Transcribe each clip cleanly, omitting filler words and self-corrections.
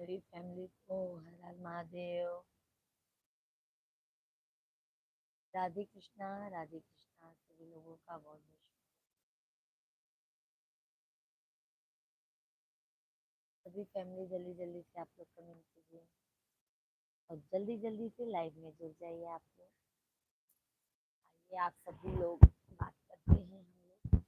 मेरी फैमिली को हर हर महादेव। राधे कृष्णा सभी लोगों का बहुत बहुत सभी फैमिली जल्दी जल्दी से आप लोग कमेंट कीजिए और जल्दी जल्दी से लाइव में जुड़ जाइए आप लोग। आइए आप सभी लोग बात करते हैं हम लोग।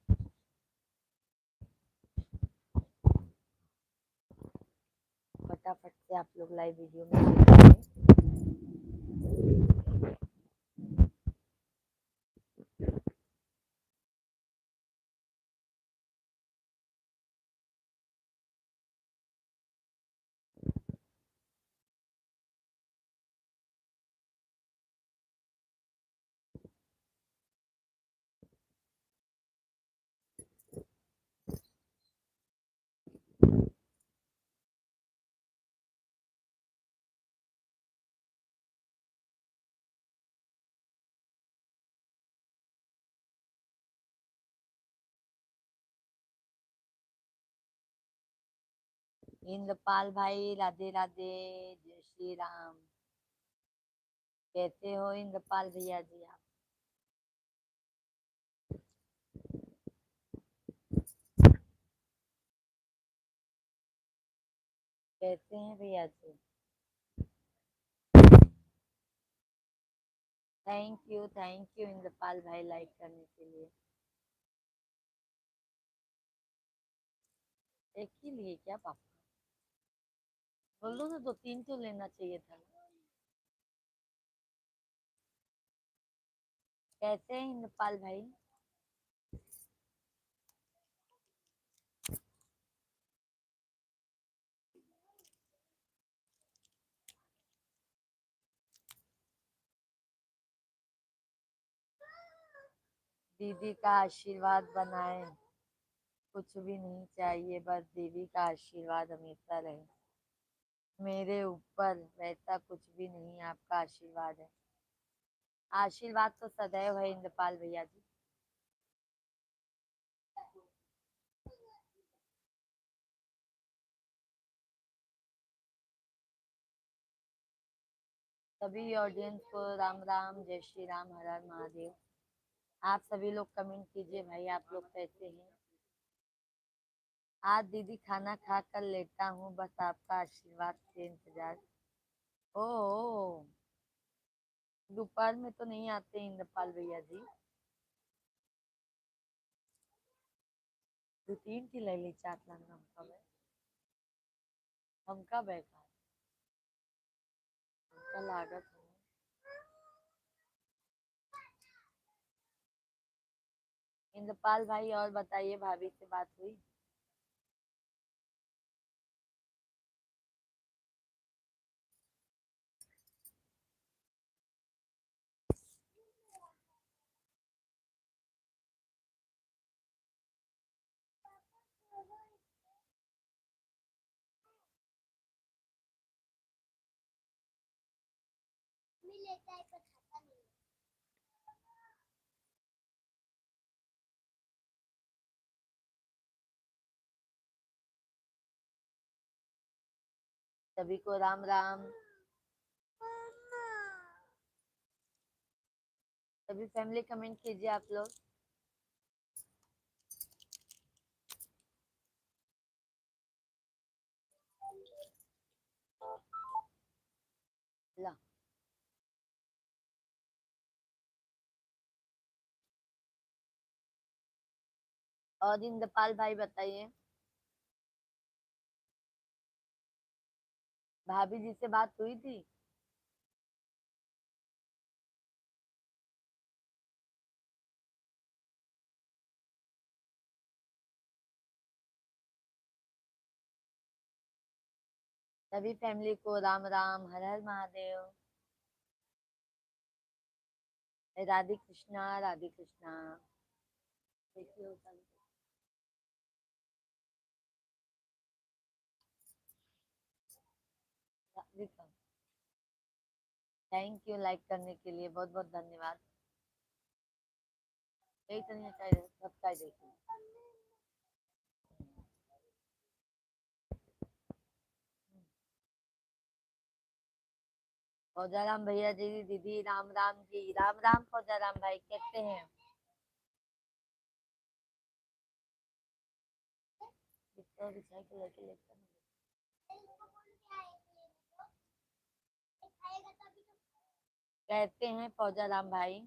फटाफट से आप लोग लाइव वीडियो में जुड़ जाइए। इंद्रपाल भाई राधे राधे, जय श्री राम। कैसे हो इंद्रपाल भैया जी आप? कैसे हैं भैया जी? थैंक यू इंद्रपाल भाई लाइक करने के लिए। एक ही लिए क्या पापा? बोलो ना, दो तीन तो लेना चाहिए था। कैसे हैं इंद्रपाल भाई? दीदी का आशीर्वाद बनाए, कुछ भी नहीं चाहिए, बस दीदी का आशीर्वाद हमेशा रहे मेरे ऊपर। वैसा कुछ भी नहीं, आपका आशीर्वाद है। आशीर्वाद तो सदैव है इंद्रपाल भैया जी। सभी ऑडियंस को राम राम, जय श्री राम, हर हर महादेव। आप सभी लोग कमेंट कीजिए भाई, आप लोग कैसे हैं? आज दीदी खाना खा कर लेटा हूँ, बस आपका आशीर्वाद से इंतजार। ओ, दोपहर में तो नहीं आते इंद्रपाल भैया जी। दो तीन की ले ली चाट लगना हमका बैठा हमका लागत है। इंद्रपाल भाई और बताइए, भाभी से बात हुई? सभी को राम राम। सभी फैमिली कमेंट कीजिए आप लोग। ला। और इंद्रपाल भाई बताइए, भाभी जी से बात हुई थी? सभी फैमिली को राम राम, हर हर महादेव। राधे कृष्णा, राधे कृष्णा। देखिए थैंक यू लाइक करने के लिए, बहुत बहुत धन्यवाद। यही तो नहीं चाहिए सबका देखिए। फौजाराम भैया जी, दीदी राम राम जी। राम राम फौजाराम भाई, कैसे हैं? बिस्तर बिछा के लेके लेकर कहते हैं फौजाराम भाई।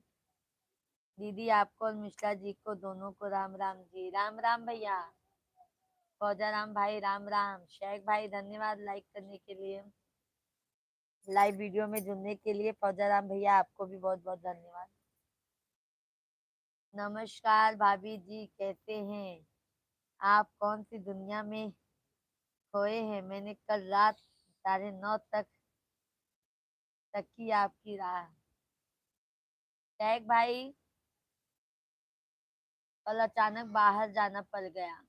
दीदी आपको और मिश्रा जी को दोनों को राम राम जी। राम राम भैया। फौजाराम भाई राम राम। शेख भाई धन्यवाद लाइक करने के लिए, लाइव वीडियो में जुड़ने के लिए। फौजाराम भैया आपको भी बहुत बहुत धन्यवाद। नमस्कार भाभी जी, कैसे हैं आप? कौन सी दुनिया में खोए हैं? मैंने कल रात 9:30 तक की आपकी राह। शेख भाई, कल अचानक बाहर जाना पड़ गया,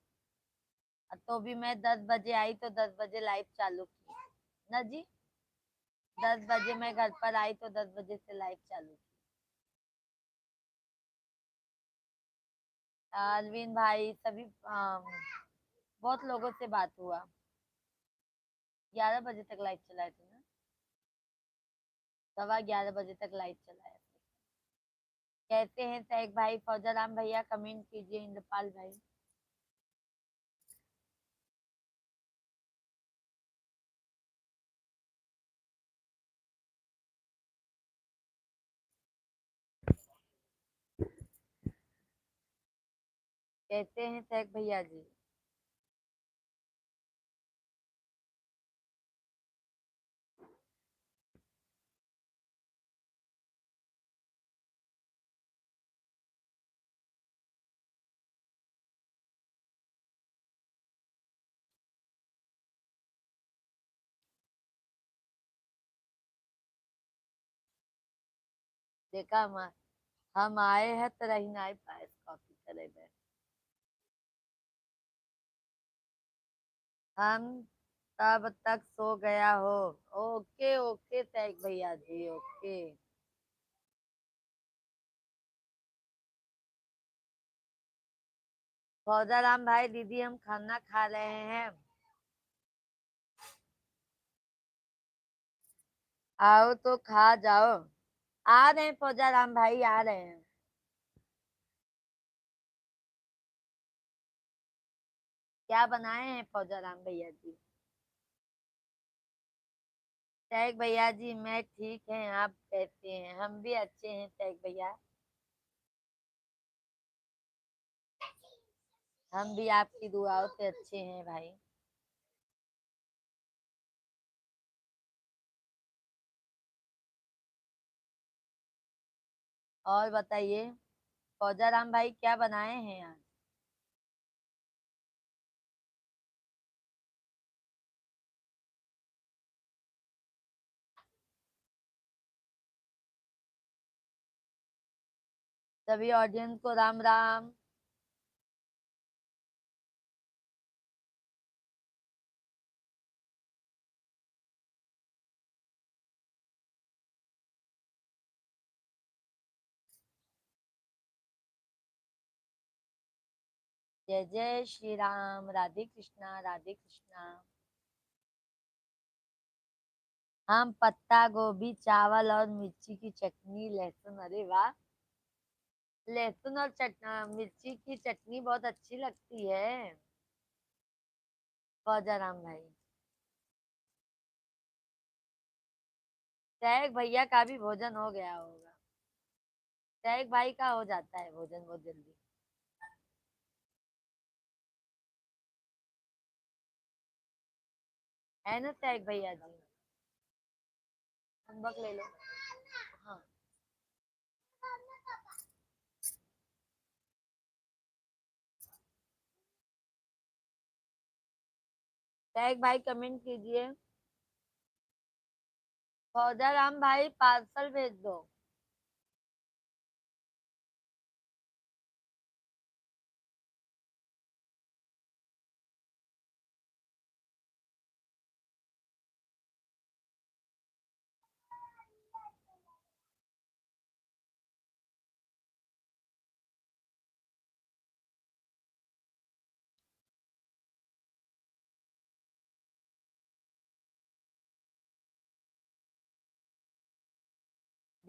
तो भी मैं 10 बजे आई तो 10 बजे लाइव चालू की ना जी। 10 बजे मैं घर पर आई तो 10 बजे से लाइव चालू की। अलविन भाई सभी बहुत लोगों से बात हुआ। 11 बजे तक लाइव चलाए थे ना, 11:15 बजे तक लाइव चलाया। कहते हैं शेख भाई। फौजाराम भैया कमेंट कीजिए। इंद्रपाल भाई, कहते हैं शेख भैया जी। देखा हम आए हैं तो रही नहीं पाए कॉफी चले गए। हम तब तक सो गया हो। ओके ओके शेख भैया जी, ओके। फौजाराम भाई, दीदी हम खाना खा रहे हैं, आओ तो खा जाओ। आ रहे हैं फौजाराम भाई, आ रहे हैं। क्या बनाए हैं फौजाराम भैया जी? शेख भैया जी मैं ठीक है, आप कैसे हैं? हम भी अच्छे हैं शेख भैया। हम भी आपकी दुआओं से अच्छे हैं भाई। और बताइए फौजाराम भाई, क्या बनाए हैं आज? सभी ऑडियंस को राम राम। जय जय श्री राम। राधे कृष्णा, राधे कृष्णा। हम पत्ता गोभी, चावल और मिर्ची की चटनी, लहसुन। अरे वाह, लहसुन और मिर्ची की चटनी बहुत अच्छी लगती है फौजाराम भाई। शेख भैया का भी भोजन हो गया होगा। शेख भाई का हो जाता है भोजन बहुत जल्दी, है ना शेख भैया जी? नमक ले लो। हाँ। शेख भाई कमेंट कीजिए। फौजाराम भाई पार्सल भेज दो।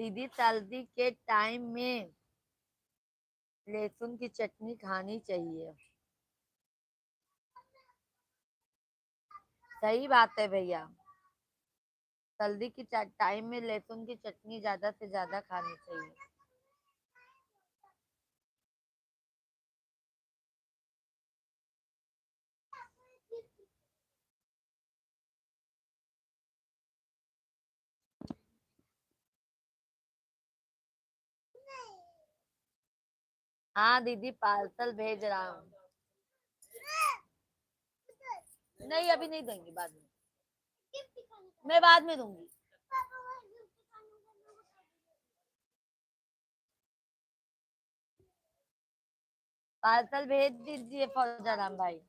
दीदी सर्दी के टाइम में लहसुन की चटनी खानी चाहिए। सही बात है भैया। सर्दी की टाइम में लहसुन की चटनी ज्यादा से ज्यादा खानी चाहिए। हाँ दीदी पार्सल भेज रहा हूँ। नहीं अभी नहीं देंगे, बाद में। मैं बाद में दूंगी। पार्सल भेज दीजिए फौजाराम भाई।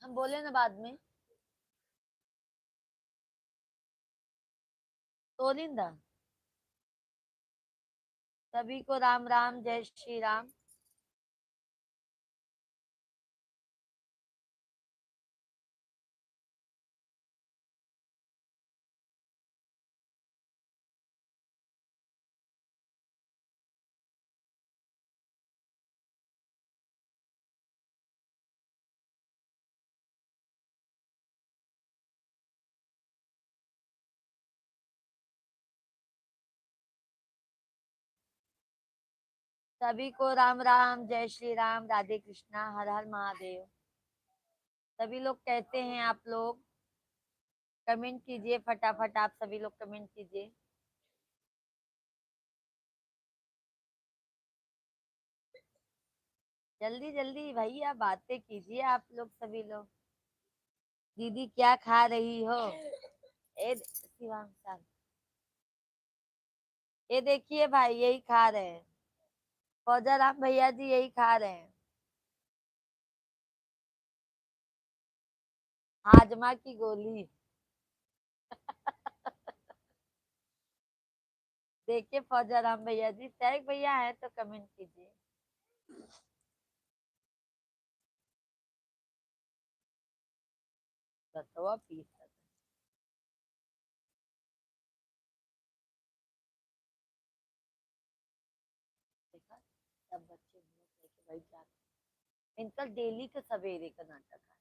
हम बोले ना बाद में। तोलिंदा। सभी को राम राम, जय श्री राम। सभी को राम राम, जय श्री राम, राधे कृष्णा, हर हर महादेव। सभी लोग कहते हैं, आप लोग कमेंट कीजिए फटाफट, आप सभी लोग कमेंट कीजिए। जल्दी जल्दी भैया बातें कीजिए आप लोग सभी लोग। दीदी क्या खा रही हो? शिवांग सर, ये देखिए भाई, यही खा रहे हैं। फौजाराम भैया जी यही खा रहे हैं। हाजमा की गोली। देखिए फौजाराम भैया जी, सैक भैया है तो कमेंट कीजिए। बतवा पीस। देखा, सब बच्चे हम लोग लेके बैठ जाते हैं। इनका डेली का सवेरे का नाटक है।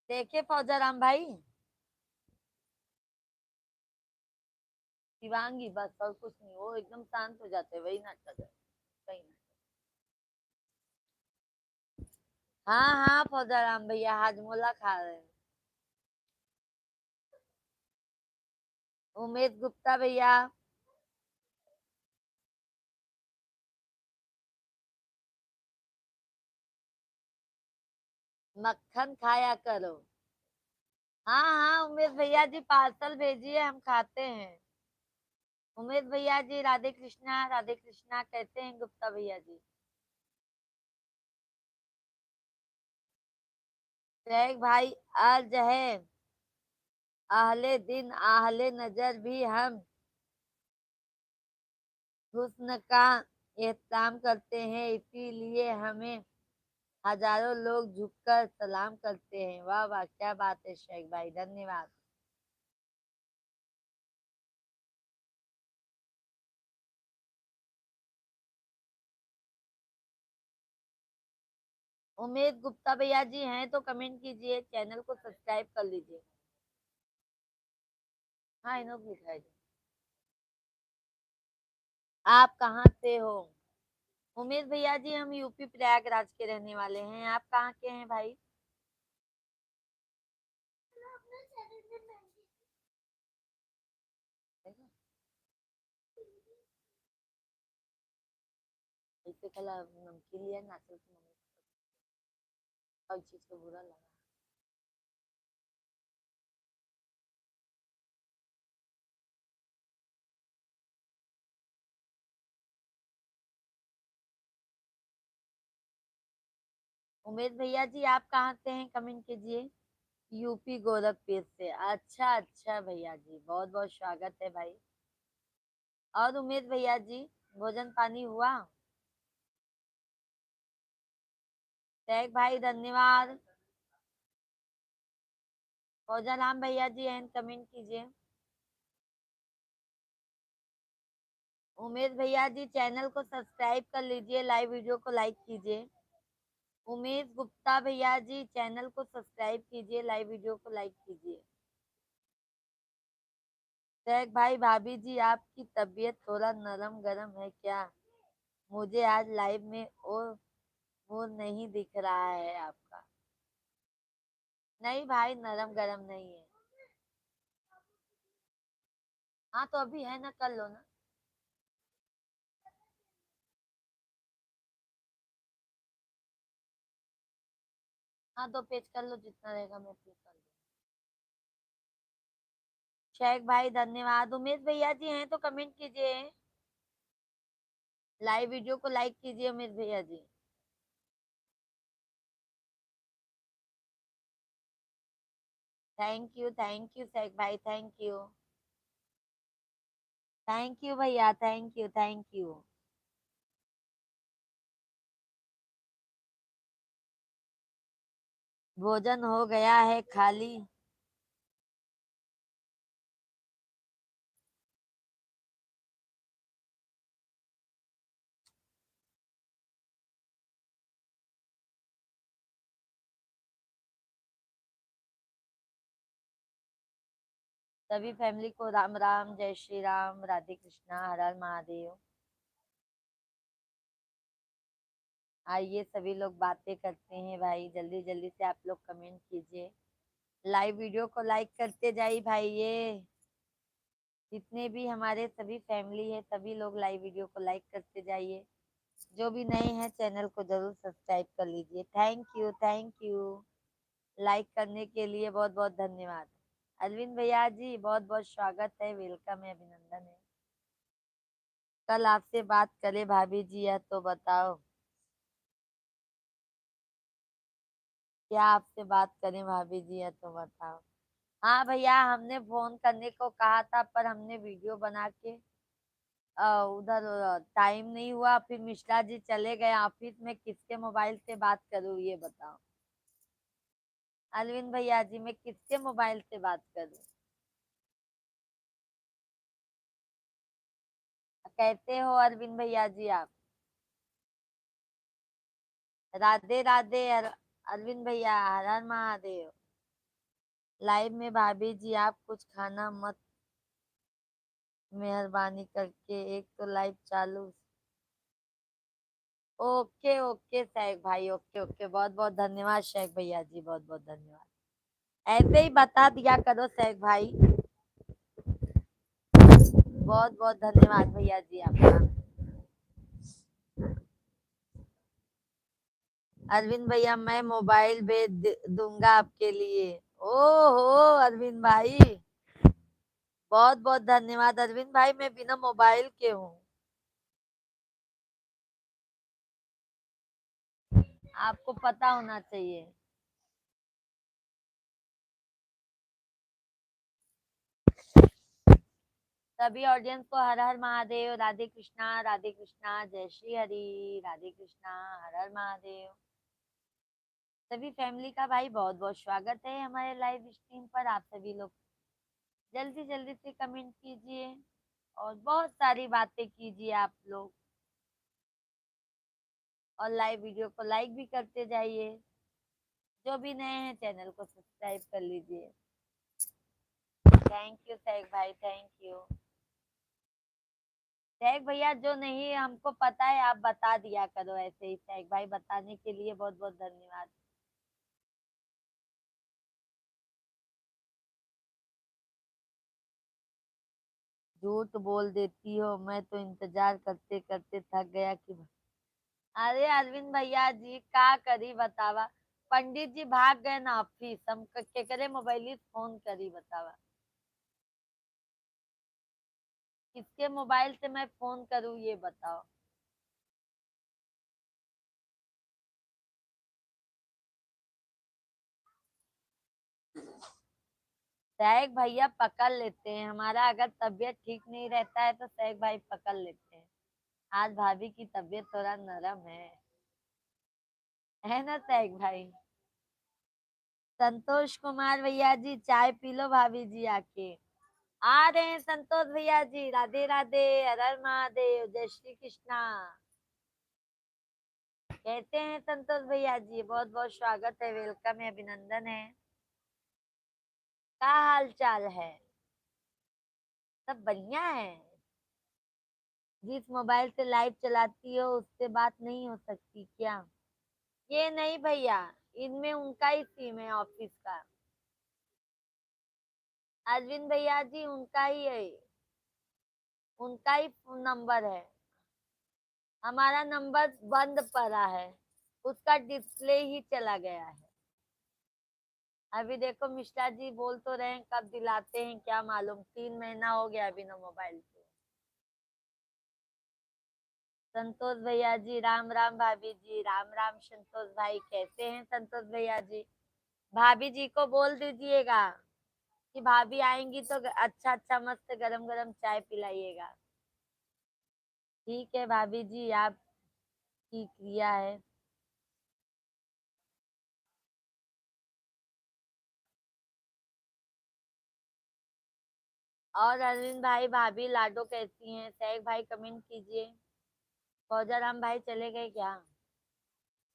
देखिए फौजाराम भाई, शिवांगी बस और कुछ नहीं, वो एकदम शांत हो जाते हैं, वही नाटक है। सही नाटक। हाँ हाँ फौजाराम भैया हाजमोला खा रहे हैं। उमेश गुप्ता भैया, मक्खन खाया करो। हाँ हाँ उमेश भैया जी पार्सल भेजिए, हम खाते हैं। उमेश भैया जी राधे कृष्णा कहते हैं गुप्ता भैया जी। शेख भाई अर्ज है, अहले दिन आहले नजर भी हम हुस्न का एहतराम करते हैं, इसीलिए हमें हजारों लोग झुककर सलाम करते हैं। वाह वाह, क्या बात है शेख भाई, धन्यवाद। उमेश गुप्ता भैया जी हैं तो कमेंट कीजिए, चैनल को सब्सक्राइब कर लीजिए। हाँ इन्हों लिखा है। आप कहाँ से हो? उमेश भैया जी हम यूपी प्रयागराज के रहने वाले हैं, आप कहाँ के हैं भाई? पे कल नमकीन लिया ना तो मम्मी और चीज को बुरा लगा। उमेश भैया जी आप कहाँ से हैं, कमेंट कीजिए। यूपी गोरखपुर से, अच्छा अच्छा भैया जी, बहुत बहुत स्वागत है भाई। और उमेश भैया जी भोजन पानी हुआ? टैग भाई धन्यवाद। फौजा राम भैया जी एंड कमेंट कीजिए। उमेश भैया जी चैनल को सब्सक्राइब कर लीजिए, लाइव वीडियो को लाइक कीजिए। उमेश गुप्ता भैया जी चैनल को सब्सक्राइब कीजिए, लाइव वीडियो को लाइक कीजिए। टैग भाई भाभी जी आपकी तबीयत थोड़ा नरम गरम है क्या? मुझे आज लाइव में और वो नहीं दिख रहा है आपका। नहीं भाई नरम गरम नहीं है। हाँ तो अभी है ना, कर लो ना। हाँ 2 पेज कर लो, जितना रहेगा मैं फिर कर लूँ। शेख भाई धन्यवाद। उमेश भैया जी हैं तो कमेंट कीजिए, लाइव वीडियो को लाइक कीजिए उमेश भैया जी। थैंक यू शेख भाई, थैंक यू। थैंक यू भैया, थैंक यू थैंक यू। भोजन हो गया है खाली। सभी फैमिली को राम राम, जय श्री राम, राधे कृष्णा, हर हर महादेव। आइए सभी लोग बातें करते हैं भाई, जल्दी जल्दी से आप लोग कमेंट कीजिए, लाइव वीडियो को लाइक करते जाइए भाई। ये जितने भी हमारे सभी फैमिली है सभी लोग लाइव वीडियो को लाइक करते जाइए। जो भी नए हैं चैनल को जरूर सब्सक्राइब कर लीजिए। Thank you thank you. Like करने के लिए बहुत बहुत धन्यवाद। अरविंद भैया जी बहुत बहुत स्वागत है, वेलकम है, अभिनंदन है। कल आपसे बात करे भाभी जी या तो बताओ, क्या आपसे बात करें भाभी जी या तो बताओ। हाँ भैया हमने फोन करने को कहा था पर हमने वीडियो बना के उधर टाइम नहीं हुआ, फिर मिश्रा जी चले गए ऑफिस में, किसके मोबाइल से बात करूँ ये बताओ। अरविंद भैया जी मैं किसके मोबाइल से बात करूँ? कैसे हो अरविंद भैया जी आप? राधे राधे अरविंद भैया, हर हर महादेव। लाइव में भाभी जी आप कुछ खाना मत, मेहरबानी करके एक तो लाइव चालू। ओके ओके शेख भाई, ओके ओके, बहुत बहुत धन्यवाद शेख भैया जी, बहुत बहुत धन्यवाद। ऐसे ही बता दिया करो शेख भाई। बहुत बहुत धन्यवाद भैया जी आपका। अरविंद भैया मैं मोबाइल भेज दूंगा आपके लिए। ओहो अरविंद भाई, बहुत बहुत धन्यवाद अरविंद भाई, मैं बिना मोबाइल के हूँ। आपको पता होना चाहिए। सभी ऑडियंस को हर हर महादेव, राधे कृष्णा, जय श्री हरि, राधे कृष्णा, हर हर महादेव। सभी फैमिली का भाई बहुत बहुत स्वागत है हमारे लाइव स्ट्रीम पर। आप सभी लोग जल्दी जल्दी से कमेंट कीजिए और बहुत सारी बातें कीजिए आप लोग, और लाइव वीडियो को लाइक भी करते जाइए। जो भी नए हैं चैनल को सब्सक्राइब कर लीजिए। थैंक यू सैग भाई, थैंक यू। सैग भैया जो नहीं हमको पता है आप बता दिया करो, ऐसे ही सैग भाई बताने के लिए बहुत बहुत धन्यवाद। झूठ बोल देती हो, मैं तो इंतजार करते करते थक गया कि अरे अरविंद भैया जी का करी बतावा। पंडित जी भाग गए ना ऑफिस, हम केकरे मोबाइल फोन करी बतावा। किसके मोबाइल से मैं फोन करूँ ये बताओ। सहक भैया पकड़ लेते हैं, हमारा अगर तबीयत ठीक नहीं रहता है तो सहक भाई पकड़ लेते हैं। आज भाभी की तबीयत थोड़ा नरम है ना सहक भाई। संतोष कुमार भैया जी चाय पी लो भाभी जी आके। आ रहे हैं संतोष भैया जी, राधे राधे, हर हर महादेव, जय श्री कृष्णा। कहते हैं संतोष भैया जी, बहुत बहुत स्वागत है, वेलकम है, अभिनंदन है। क्या हाल चाल है? सब बढ़िया है। जिस मोबाइल से लाइव चलाती हो उससे बात नहीं हो सकती क्या? ये नहीं भैया, इनमें उनका ही सिम है ऑफिस का। अरविंद भैया जी उनका ही है, उनका ही नंबर है। हमारा नंबर बंद पड़ा है, उसका डिस्प्ले ही चला गया है। अभी देखो मिश्रा जी बोल तो रहे हैं कब दिलाते हैं क्या मालूम, 3 महीना हो गया अभी ना मोबाइल पे। संतोष भैया जी राम राम, भाभी जी राम राम। संतोष भाई कैसे हैं संतोष भैया जी? भाभी जी को बोल दीजिएगा कि भाभी आएंगी तो अच्छा अच्छा मस्त गरम गरम चाय पिलाइएगा। ठीक है भाभी जी, आप की क्रिया है। और अरविंद भाई भाभी लाडो कैसी हैं? सहक भाई कमेंट कीजिए। फौजाराम भाई चले गए क्या?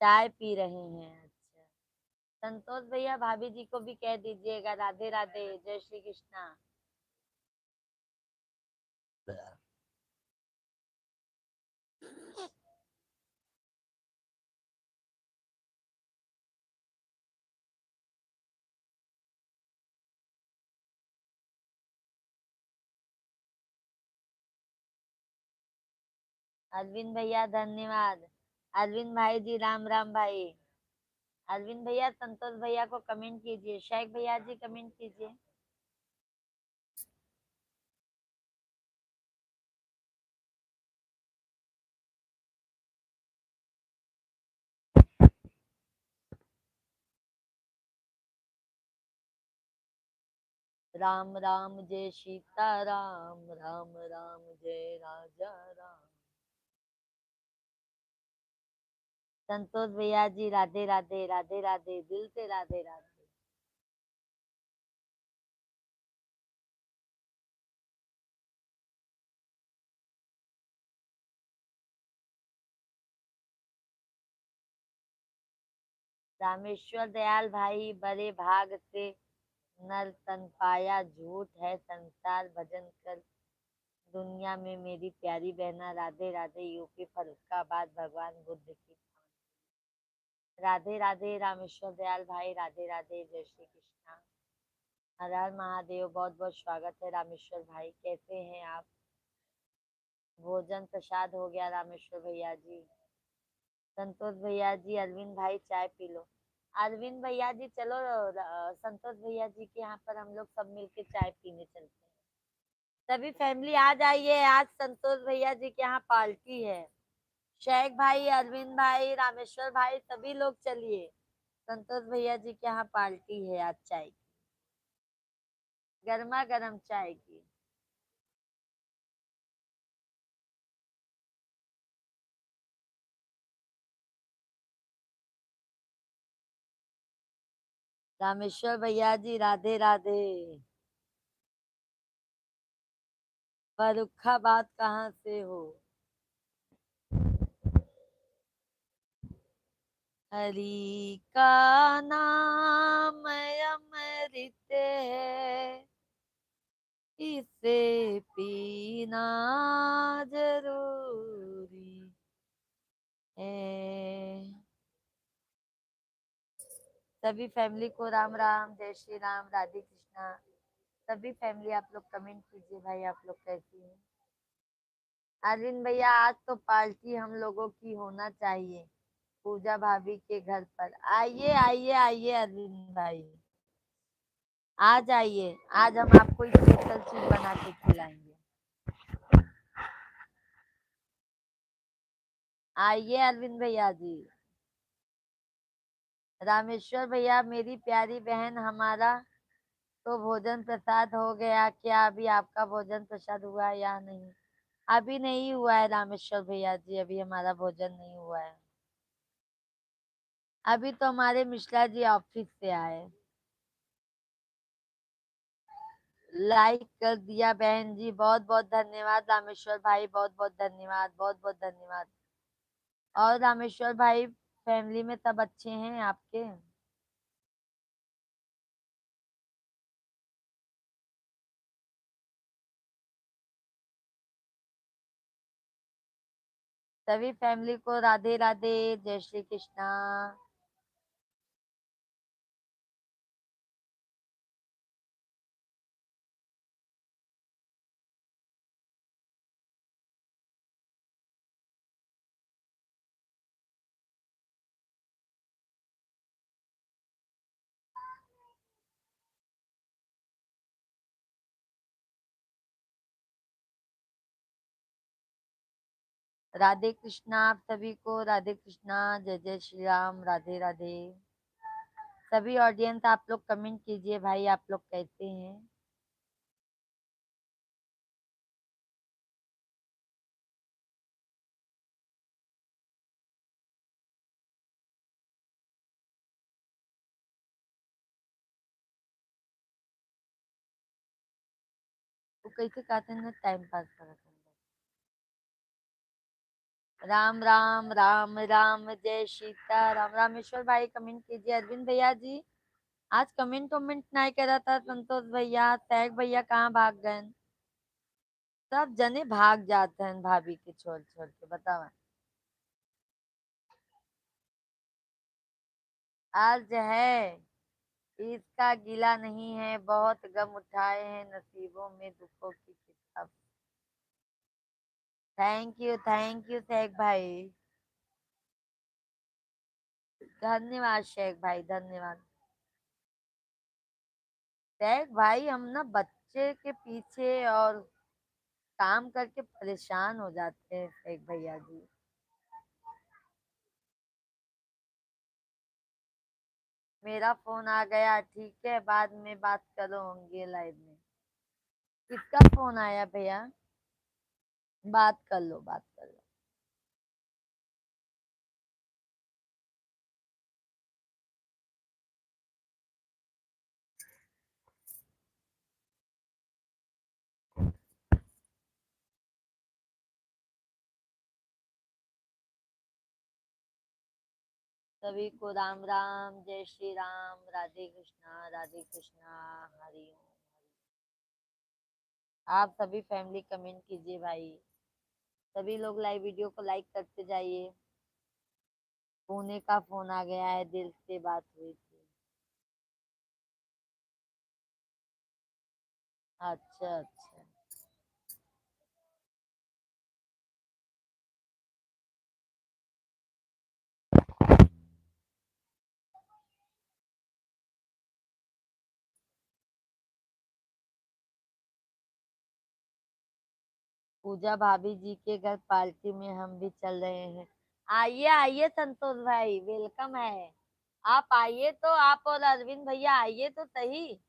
चाय पी रहे हैं, अच्छा। संतोष भैया भाभी जी को भी कह दीजिएगा राधे राधे, जय श्री कृष्णा। अरविंद भैया धन्यवाद। अरविंद भाई जी राम राम भाई। अरविंद भैया संतोष भैया को कमेंट कीजिए, शेख भैया जी कमेंट कीजिए। राम राम जय सीता राम, राम राम जय राजा राम। संतोष भैया जी राधे राधे, राधे राधे, दिल से राधे राधे। रामेश्वर दयाल भाई, बड़े भाग से नर तन पाया, झूठ है संसार भजन कर दुनिया में मेरी प्यारी बहना, राधे राधे, यूपी फरुखाबाद, भगवान बुद्ध की। राधे राधे रामेश्वर दयाल भाई, राधे राधे, जय श्री कृष्णा। हर हर महादेव, बहुत बहुत स्वागत है रामेश्वर भाई, कैसे हैं आप? भोजन प्रसाद हो गया रामेश्वर भैया जी। संतोष भैया जी अरविंद भाई चाय पी लो। अरविंद भैया जी चलो, संतोष भैया जी के यहाँ पर हम लोग सब मिलके चाय पीने चलते हैं। सभी फैमिली आ जाइए, आज संतोष भैया जी के यहाँ पार्टी है। शेख भाई, अरविंद भाई, रामेश्वर भाई, सभी लोग चलिए। संतोष भैया जी के यहाँ पार्टी है आज चाय की, गर्मा गर्म चाय की। रामेश्वर भैया जी राधे राधे। फर्रुखाबाद कहाँ से हो? हरि का नाम अमृत है, इसे पीना जरूरी है। सभी फैमिली को राम राम, जय श्री राम, राधे कृष्णा। सभी फैमिली आप लोग कमेंट कीजिए भाई, आप लोग कैसी हैं? अरविंद भैया आज तो पार्टी हम लोगों की होना चाहिए पूजा भाभी के घर पर। आइए आइए आइए अरविंद भाई, आ जाइए। आज हम आपको स्पेशल चीज बना के खिलाएंगे। आइए अरविंद भैया जी। रामेश्वर भैया, मेरी प्यारी बहन, हमारा तो भोजन प्रसाद हो गया। क्या अभी आपका भोजन प्रसाद हुआ है या नहीं? अभी नहीं हुआ है रामेश्वर भैया जी, अभी हमारा भोजन नहीं हुआ है। अभी तो हमारे मिश्रा जी ऑफिस से आए। लाइक कर दिया बहन जी, बहुत बहुत धन्यवाद रामेश्वर भाई, बहुत बहुत धन्यवाद, बहुत बहुत धन्यवाद। और रामेश्वर भाई, फैमिली में सब अच्छे हैं आपके? सभी फैमिली को राधे राधे, जय श्री कृष्णा। राधे कृष्णा आप सभी को, राधे कृष्णा, जय जय श्री राम, राधे राधे। सभी ऑडियंस आप लोग कमेंट कीजिए भाई, आप लोग कैसे हैं? वो कैसे कहते हैं ना, टाइम पास कर रहे हैं। राम राम राम राम, जय सीता राम। रामेश्वर भाई कमेंट कीजिए। अरविंद भैया जी आज कमेंट वमेंट नहीं करा था। संतोष भैया, तैग भैया कहाँ भाग गए? सब जने भाग जाते हैं भाभी के छोड़ छोड़ के, बताओ। आज है, इसका गिला नहीं है, बहुत गम उठाए हैं नसीबों में दुखों की किताब। थैंक यू शेख भाई। धन्यवाद शेख भाई, धन्यवाद। शेख भाई, हम ना बच्चे के पीछे और काम करके परेशान हो जाते हैं शेख भैया जी। मेरा फोन आ गया, ठीक है, बाद में बात करोगे लाइव में। किसका फोन आया भैया? बात कर लो, बात कर लो। सभी को राम राम, जय श्री राम, राधे कृष्णा, राधे कृष्णा, हरि ओम। आप सभी फैमिली कमेंट कीजिए भाई। सभी लोग लाइव वीडियो को लाइक करते जाइए। पुणे का फोन आ गया है, दिल से बात हुई थी। अच्छा अच्छा। पूजा भाभी जी के घर पार्टी में हम भी चल रहे हैं। आइए आइए संतोष भाई, वेलकम है। आप आइए तो, आप और अरविंद भैया आइए तो सही।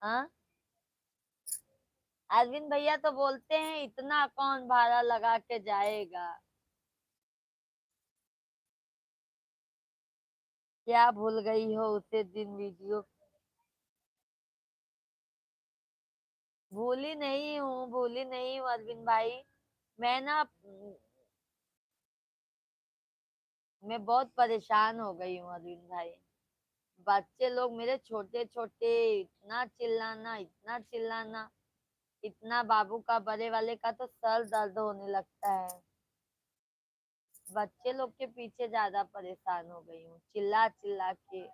हाँ, अरविंद भैया तो बोलते हैं इतना कौन भाड़ा लगा के जाएगा। क्या भूल गई हो उसे दिन वीडियो? भूली नहीं हूँ, भूली नहीं हूँ अरविंद भाई। मैं ना, मैं बहुत परेशान हो गई हूँ अरविंद भाई। बच्चे लोग मेरे छोटे छोटे, इतना चिल्लाना, इतना चिल्लाना, इतना बाबू का, बड़े वाले का तो सर दर्द होने लगता है। बच्चे लोग के पीछे ज्यादा परेशान हो गई हूँ, चिल्ला चिल्ला के।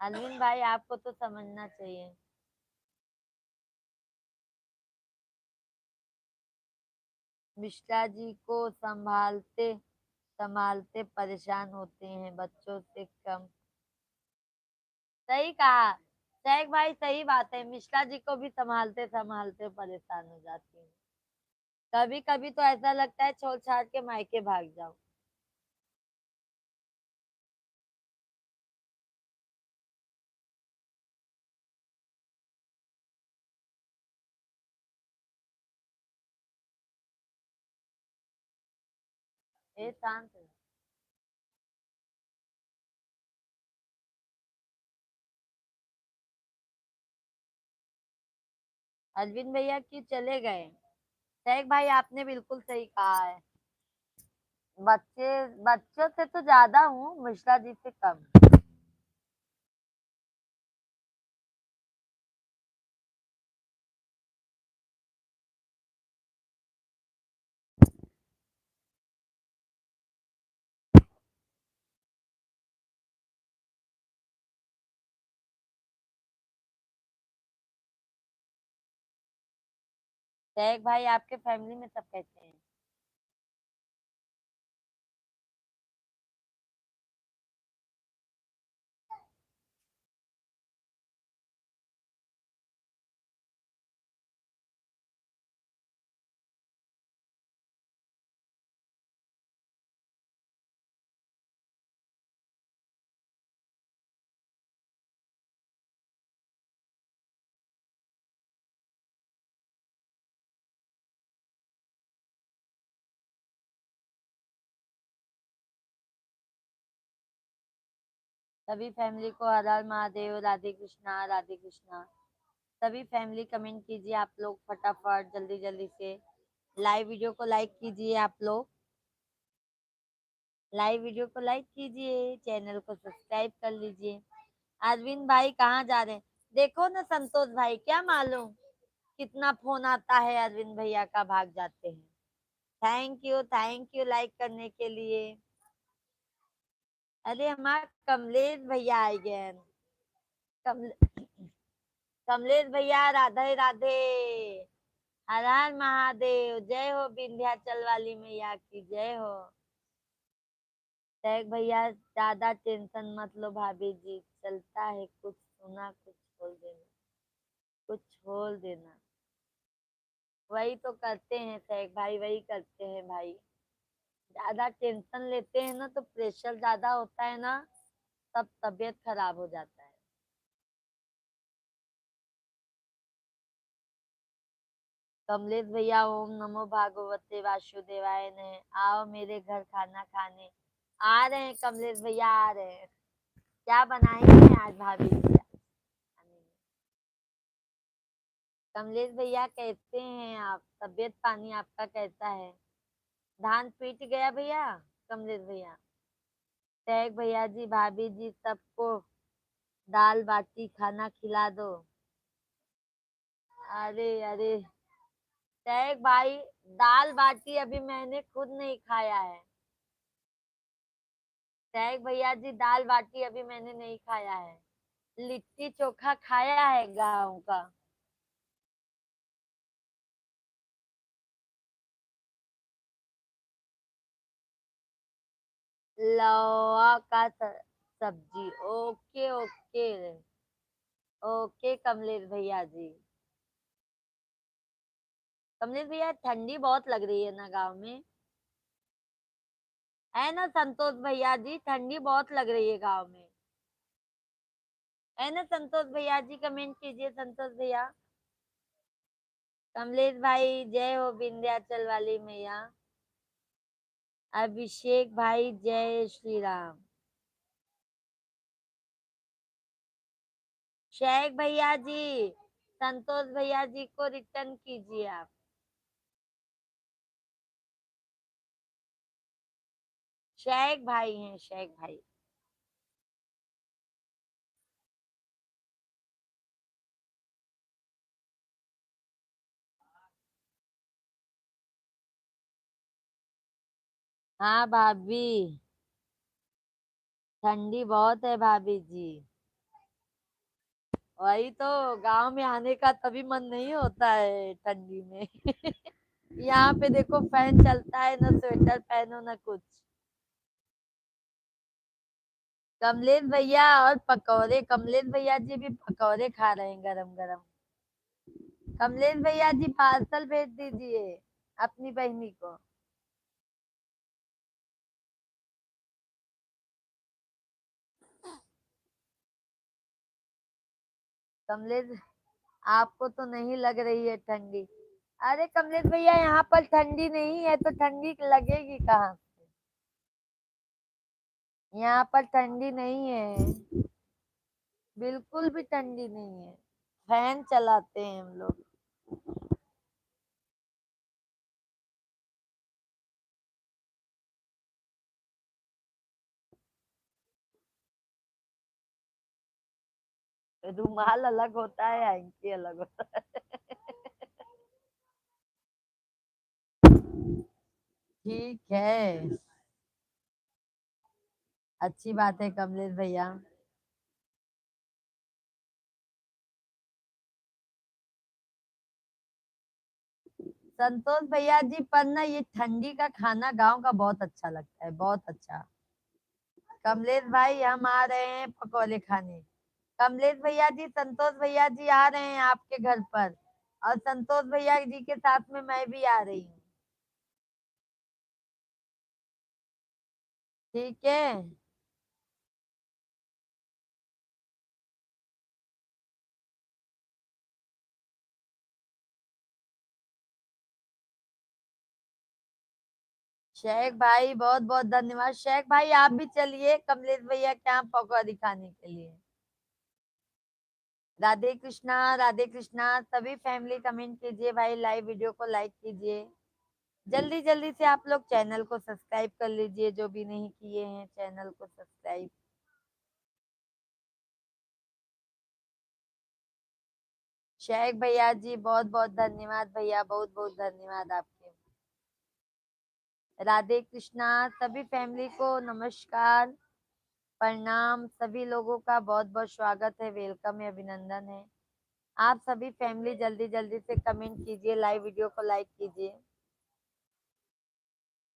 अरविंद भाई आपको तो समझना चाहिए। मिश्रा जी को संभालते संभालते परेशान होते हैं, बच्चों से कम। सही कहा शेख भाई, सही बात है, मिश्रा जी को भी संभालते संभालते परेशान हो जाती है। कभी कभी तो ऐसा लगता है छोड़ छाड़ के मायके भाग जाओ। ए शांत रहो। अरविंद भैया क्यों चले गए? शेख भाई आपने बिल्कुल सही कहा है। बच्चे बच्चों से तो ज्यादा हूँ, मिश्रा जी से कम। शेख भाई आपके फैमिली में सब कैसे हैं? सभी फैमिली को हर हर महादेव, राधे कृष्णा राधे कृष्णा। सभी फैमिली कमेंट कीजिए आप लोग फटाफट, जल्दी जल्दी से। लाइव वीडियो को लाइक कीजिए आप लोग। लाइव वीडियो को लाइक कीजिए, चैनल को सब्सक्राइब कर लीजिए। अरविंद भाई कहाँ जा रहे हैं? देखो ना संतोष भाई, क्या मालूम कितना फोन आता है अरविंद भैया का, भाग जाते हैं। थैंक यू लाइक करने के लिए। अरे हमारे कमलेश भैया आए गए हैं। कमल, कमलेश भैया राधे राधे। हर हर महादेव, जय हो विंध्याचल वाली मैया की जय हो। शेख भैया ज्यादा टेंशन मत लो भाभी जी, चलता है, कुछ सुना कुछ बोल देना, कुछ बोल देना। वही तो करते हैं शेख भाई, वही करते हैं भाई। ज्यादा टेंशन लेते हैं ना तो प्रेशर ज्यादा होता है ना, तब तबीयत खराब हो जाता है। कमलेश भैया ओम नमो भागवते वासुदेवाय ने, आओ मेरे घर खाना खाने। आ रहे हैं कमलेश भैया, आ रहे हैं। क्या बनाएंगे आज भाभी जी? कमलेश भैया कैसे हैं आप? तबीयत पानी आपका कैसा है? धान पीट गया भैया? कमलेश भैया, शेख भैया जी भाभी जी सबको दाल बाटी खाना खिला दो। अरे अरे शेख भाई, दाल बाटी अभी मैंने खुद नहीं खाया है। शेख भैया जी दाल बाटी अभी मैंने नहीं खाया है। लिट्टी चोखा खाया है गाँव का। लौका का सब्जी, ओके ओके। ओके कमलेश भैया जी। कमलेश भैया ठंडी बहुत लग रही है ना गाँव में? है ना संतोष भैया जी, ठंडी बहुत लग रही है गाँव में। है ना संतोष भैया जी, कमेंट कीजिए संतोष भैया। कमलेश भाई जय हो विंध्याचल वाली मैया। अभिषेक भाई जय श्री राम। शेख भैया जी, संतोष भैया जी को रिटर्न कीजिए आप। शेख भाई हैं शेख भाई। हाँ भाभी, ठंडी बहुत है भाभी जी। वही तो, गांव में आने का तभी मन नहीं होता है ठंडी में। यहाँ पे देखो फैन चलता है, ना स्वेटर पहनो ना कुछ। कमलेश भैया और पकौड़े, कमलेश भैया जी भी पकौड़े खा रहे हैं गरम गरम। कमलेश भैया जी पार्सल भेज दीजिए अपनी बहनी को। कमलेश, आपको तो नहीं लग रही है ठंडी। अरे कमलेश भैया, यहाँ पर ठंडी नहीं है तो ठंडी लगेगी कहाँ से? यहाँ पर ठंडी नहीं है, बिल्कुल भी ठंडी नहीं है। फैन चलाते हैं हम लोग। रुमाल अलग होता है, हैंकी अलग होता है। ठीक है, अच्छी बात है कमलेश भैया। संतोष भैया जी, पर ना ये ठंडी का खाना गांव का बहुत अच्छा लगता है, बहुत अच्छा। कमलेश भाई, हम आ रहे हैं पकौड़े खाने। कमलेश भैया जी, संतोष भैया जी आ रहे हैं आपके घर पर, और संतोष भैया जी के साथ में मैं भी आ रही हूँ। ठीक है। शेख भाई, बहुत बहुत धन्यवाद। शेख भाई, आप भी चलिए कमलेश भैया के यहाँ पकौड़ी खाने के लिए। राधे कृष्णा, राधे कृष्णा। सभी फैमिली कमेंट कीजिए भाई, लाइव वीडियो को लाइक कीजिए। जल्दी जल्दी से आप लोग चैनल को सब्सक्राइब कर लीजिए, जो भी नहीं किए हैं चैनल को सब्सक्राइब। शेख भैया जी, बहुत बहुत धन्यवाद भैया, बहुत बहुत धन्यवाद आपके। राधे कृष्णा। सभी फैमिली को नमस्कार, प्रणाम। सभी लोगों का बहुत बहुत स्वागत है, वेलकम है, अभिनंदन है। आप सभी फैमिली जल्दी जल्दी से कमेंट कीजिए, लाइव वीडियो को लाइक कीजिए।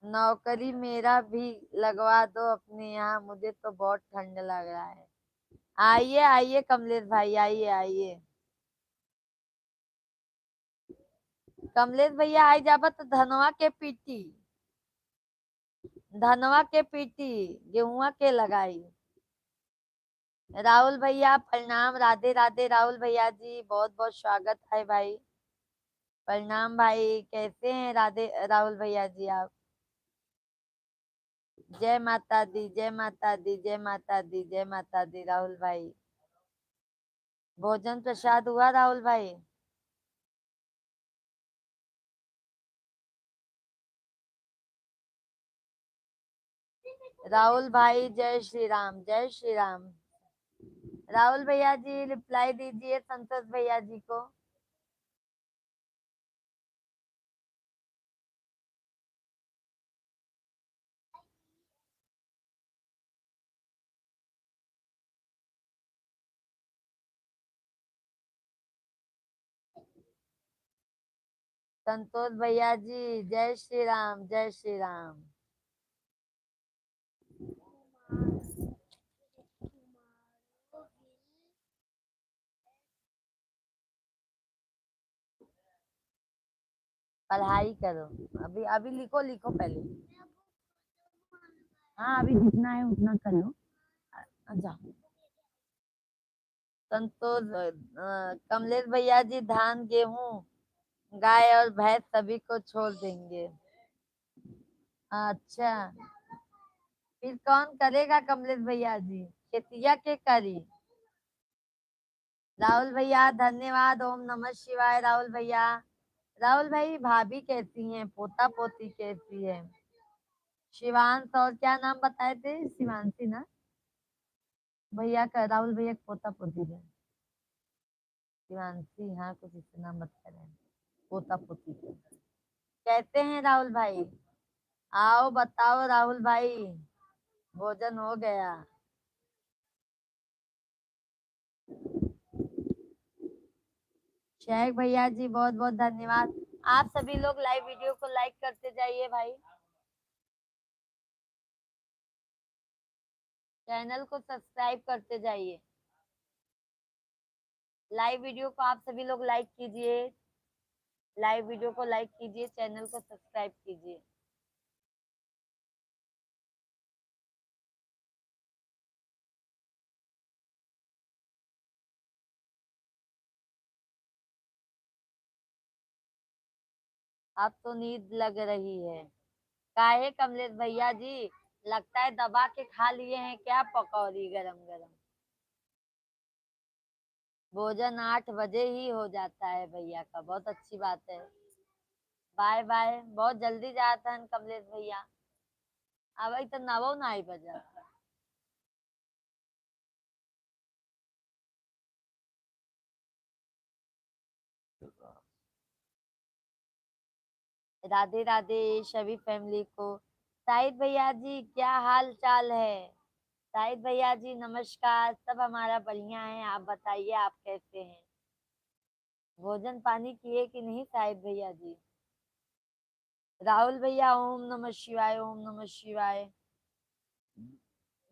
नौकरी मेरा भी लगवा दो अपने यहाँ, मुझे तो बहुत ठंड लग रहा है। आइए आइए कमलेश भाई, आइए आइए। कमलेश भैया आई जाबा तो धनवा के पीटी, धनवा के पीटी, गेहुआ के लगाई। राहुल भैया प्रणाम, राधे राधे। राहुल भैया जी, बहुत बहुत स्वागत है भाई। प्रणाम भाई, कैसे हैं राधे राहुल भैया जी आप? जय माता दी, जय माता दी, जय माता दी, जय माता दी। राहुल भाई, भोजन प्रसाद हुआ राहुल भाई? राहुल भाई, जय श्री राम, जय श्री राम। राहुल भैया जी, रिप्लाई दीजिए संतोष भैया जी को। संतोष भैया जी, जय श्री राम, जय श्री राम। पढ़ाई करो, अभी अभी लिखो, लिखो पहले। हाँ, अभी जितना है उतना कर लो। अच्छा। संतोष कमलेश भैया जी, धान गेहूं गाय और भैंस सभी को छोड़ देंगे। अच्छा, फिर कौन करेगा कमलेश भैया जी? खेतिया के करी। राहुल भैया धन्यवाद, ओम नमः शिवाय। राहुल भैया, राहुल भाई, भाभी कैसी हैं, पोता पोती कैसी है? शिवांश, और क्या नाम बताए थे? शिवांशी ना? भैया का, राहुल भैया का पोता पोती है शिवांशी, हाँ कुछ इसका नाम बता रहे हैं। पोता पोती है। कैसे हैं राहुल भाई? आओ बताओ राहुल भाई, भोजन हो गया? शेख भैया जी, बहुत बहुत धन्यवाद। आप सभी लोग लाइव वीडियो को लाइक करते जाइए भाई, चैनल को सब्सक्राइब करते जाइए। लाइव वीडियो को आप सभी लोग लाइक कीजिए, लाइव वीडियो को लाइक कीजिए, चैनल को सब्सक्राइब कीजिए। अब तो नींद लग रही है। काहे कमलेश भैया जी, लगता है दबा के खा लिए हैं क्या पकौड़ी गरम गरम। भोजन 8 बजे ही हो जाता है भैया का, बहुत अच्छी बात है। बाय बाय, बहुत जल्दी जाता है कमलेश भैया। अब तो 9 नहीं बजा। राधे राधे सभी फैमिली को। शाहिद भैया जी क्या हाल चाल है? शाहिद भैया जी नमस्कार, सब हमारा बढ़िया है, आप बताइए आप कैसे हैं? भोजन पानी किए कि नहीं शाहिद भैया जी? राहुल भैया ओम नमः शिवाय, ओम नमः शिवाय।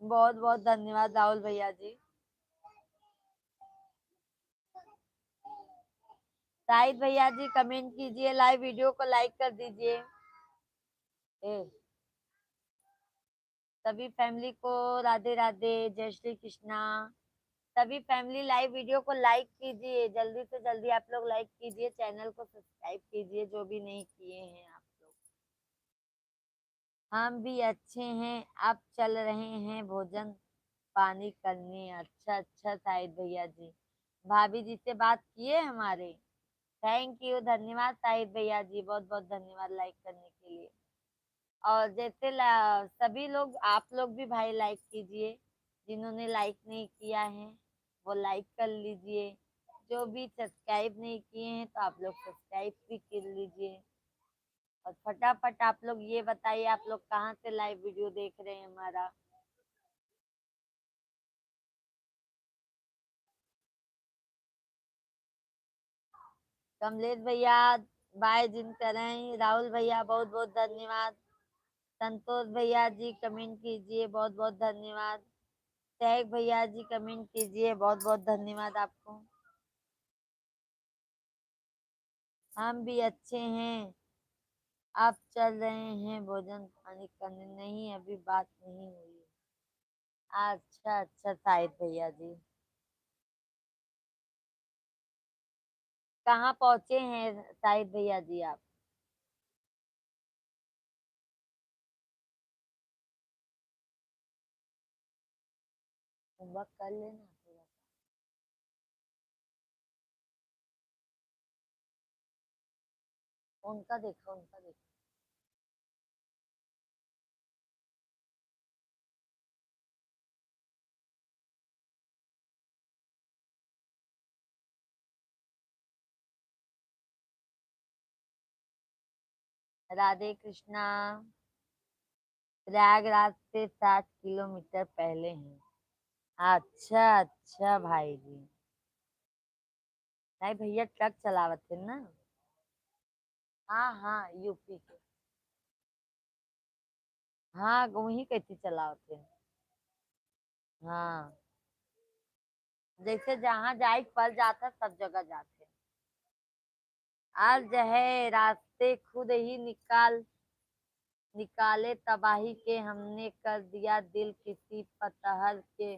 बहुत बहुत धन्यवाद राहुल भैया जी। शाहिद भैया जी कमेंट कीजिए, लाइव वीडियो को लाइक कर दीजिए। सभी फैमिली को राधे राधे, जय श्री कृष्णा। सभी फैमिली लाइव वीडियो को लाइक कीजिए, जल्दी से जल्दी आप लोग लाइक कीजिए, चैनल को सब्सक्राइब कीजिए जो भी नहीं किए हैं आप लोग। हम भी अच्छे हैं, अब चल रहे हैं भोजन पानी करने। अच्छा अच्छा शाहिद भैया जी, भाभी जी से बात किए हमारे? थैंक यू, धन्यवाद शाहिद भैया जी, बहुत बहुत धन्यवाद लाइक करने के लिए। और जैसे सभी लोग, आप लोग भी भाई लाइक कीजिए, जिन्होंने लाइक नहीं किया है वो लाइक कर लीजिए। जो भी सब्सक्राइब नहीं किए हैं तो आप लोग सब्सक्राइब भी कर लीजिए। और फटाफट आप लोग ये बताइए आप लोग कहाँ से लाइव वीडियो देख रहे हैं हमारा। कमलेश भैया बाय जिन करें, राहुल भैया बहुत बहुत धन्यवाद। संतोष भैया जी कमेंट कीजिए, बहुत बहुत धन्यवाद। सहक भैया जी कमेंट कीजिए, बहुत बहुत धन्यवाद आपको। हम भी अच्छे हैं, आप चल रहे हैं भोजन पानी करने? नहीं अभी बात नहीं हुई। अच्छा अच्छा शाहिद भैया जी, कहाँ पहुंचे हैं शाहिद भैया जी आप? होमवर्क कर लेना थोड़ा सा। उनका देखो, उनका देखो। राधे कृष्णा। प्रयागराज से 60 किलोमीटर पहले हैं। अच्छा अच्छा भाई जी। नहीं भैया ट्रक चलावत थे ना। हाँ हाँ यूपी के। हाँ वही कैसे चलावत थे। हाँ, जैसे जहाँ जाए पड़ जाता सब जगह जाते। आज है रास्ते खुद ही निकाले तबाही के, हमने कर दिया दिल किसी पतहर के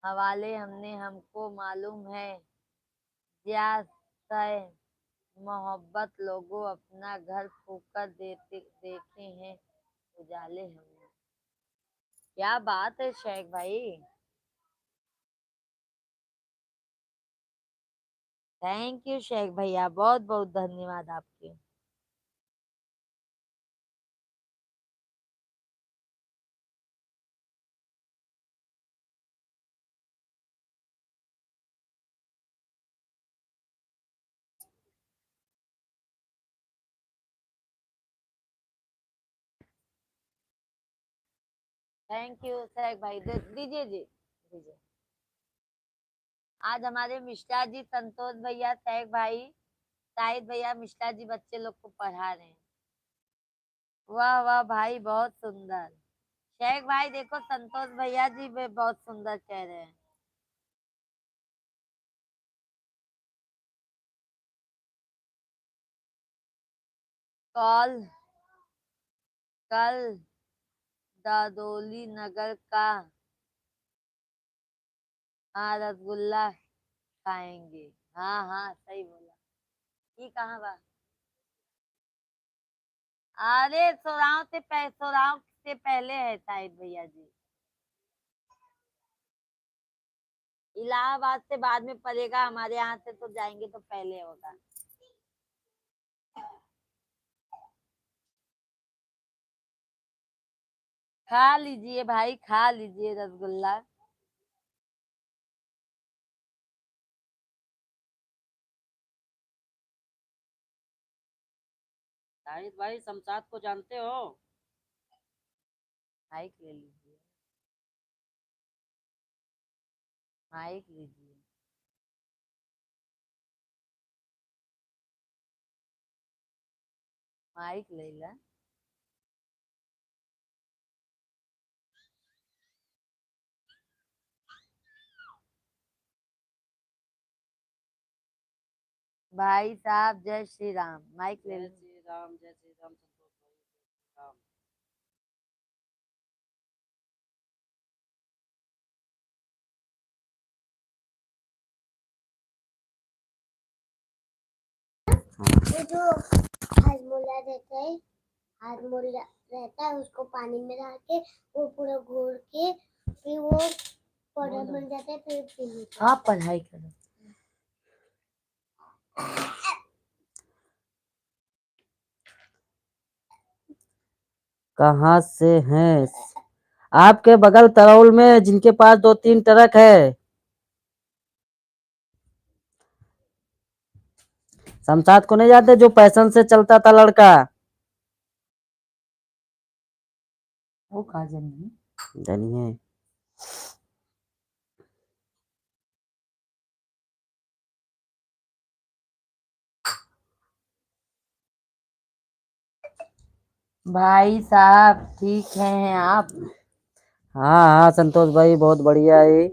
हवाले, हमने हमको मालूम है क्या है मोहब्बत, लोगों अपना घर फूकर देते देखे हैं उजाले हमने। क्या बात है शेख भाई, थैंक यू शेख भैया, बहुत बहुत धन्यवाद आपके। थैंक यू शेख भाई, दीजिए जी दीजिए। आज हमारे मिश्रा जी, संतोष भैया, शेख भाई शाहिद भैया मिश्रा जी बच्चे लोग को पढ़ा रहे हैं। वाह वाह भाई, बहुत सुंदर। शेख भाई देखो, संतोष भैया जी भी बहुत सुंदर कह रहे हैं। कॉल कल दादोली नगर का हाँ रसगुल्ला खाएंगे। हाँ हाँ सही बोला। ये कहाँ बा? अरे सोराव से पहले है शाहिद भैया जी। इलाहाबाद से बाद में पड़ेगा, हमारे यहाँ से तो जाएंगे तो पहले होगा। खा लीजिए भाई, खा लीजिए रसगुल्ला। शाहिद भाई शमशाद को जानते हो? माइक ले लीजिए, माइक लीजिए। माइक ले ला। भाई साहब जय श्री राम, माइक ले जय लो। श्री राम, जय श्री राम संतोष भाई, जय श्री राम। वो जो हाजमोला रहता है, हाजमोला रहता है, उसको पानी में डाल के वो पूरा घोल के फिर वो पाउडर बन जाता है, फिर पी लेते हैं। आप पढ़ाई करो। कहाँ से हैं? आपके बगल तरौल में जिनके पास 2-3 ट्रक है। शमशाद को नहीं जाते, जो पैशन से चलता था लड़का? वो कहा जनी जानिए। भाई साहब ठीक हैं आप? हाँ हाँ संतोष भाई बहुत बढ़िया है।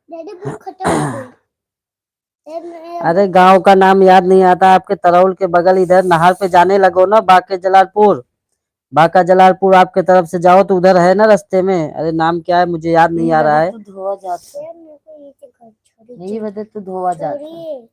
डैडी बुक खत्म हो गई। अरे गांव का नाम याद नहीं आता आपके? तरौल के बगल इधर नहर पे जाने लगो ना, बाके जलालपुर। बाका जलालपुर आपके तरफ से जाओ तो उधर है ना रास्ते में। अरे नाम क्या है मुझे याद नहीं आ रहा है। तू धोआ जाता, मेरे को ये छोड़ी यही वजह तू धोआ जाता। छोड़िए।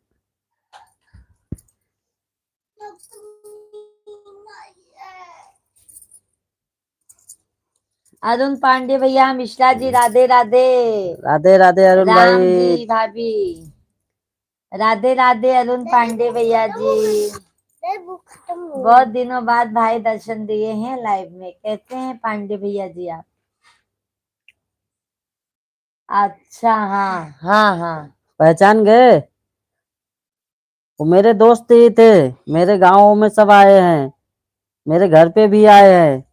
अरुण पांडे भैया, मिश्रा जी राधे राधे। राधे राधे अरुण राम भाई। जी भाभी राधे राधे। अरुण पांडे भैया जी, बुक खत्म हो बहुत दिनों बाद भाई दर्शन दिए हैं लाइव में। कैसे हैं पांडे भैया जी आप? अच्छा हाँ हाँ हाँ। पहचान गए? वो मेरे दोस्त ही थे, मेरे गाँव में सब आए हैं, मेरे घर पे भी आए हैं।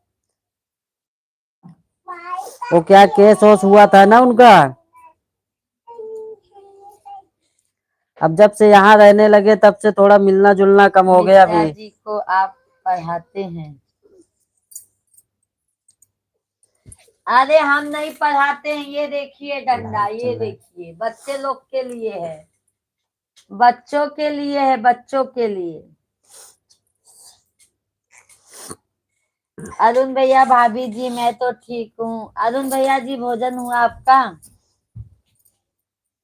वो क्या केस वोस हुआ था ना उनका। अब जब से यहाँ रहने लगे तब से थोड़ा मिलना जुलना कम हो गया मिश्रा अभी। जी को आप पढ़ाते हैं? अरे हम नहीं पढ़ाते हैं, ये देखिए डंडा, ये देखिए बच्चे लोग के लिए है, बच्चों के लिए है, बच्चों के लिए। अरुण भैया भाभी जी मैं तो ठीक हूँ। अरुण भैया जी भोजन हुआ आपका?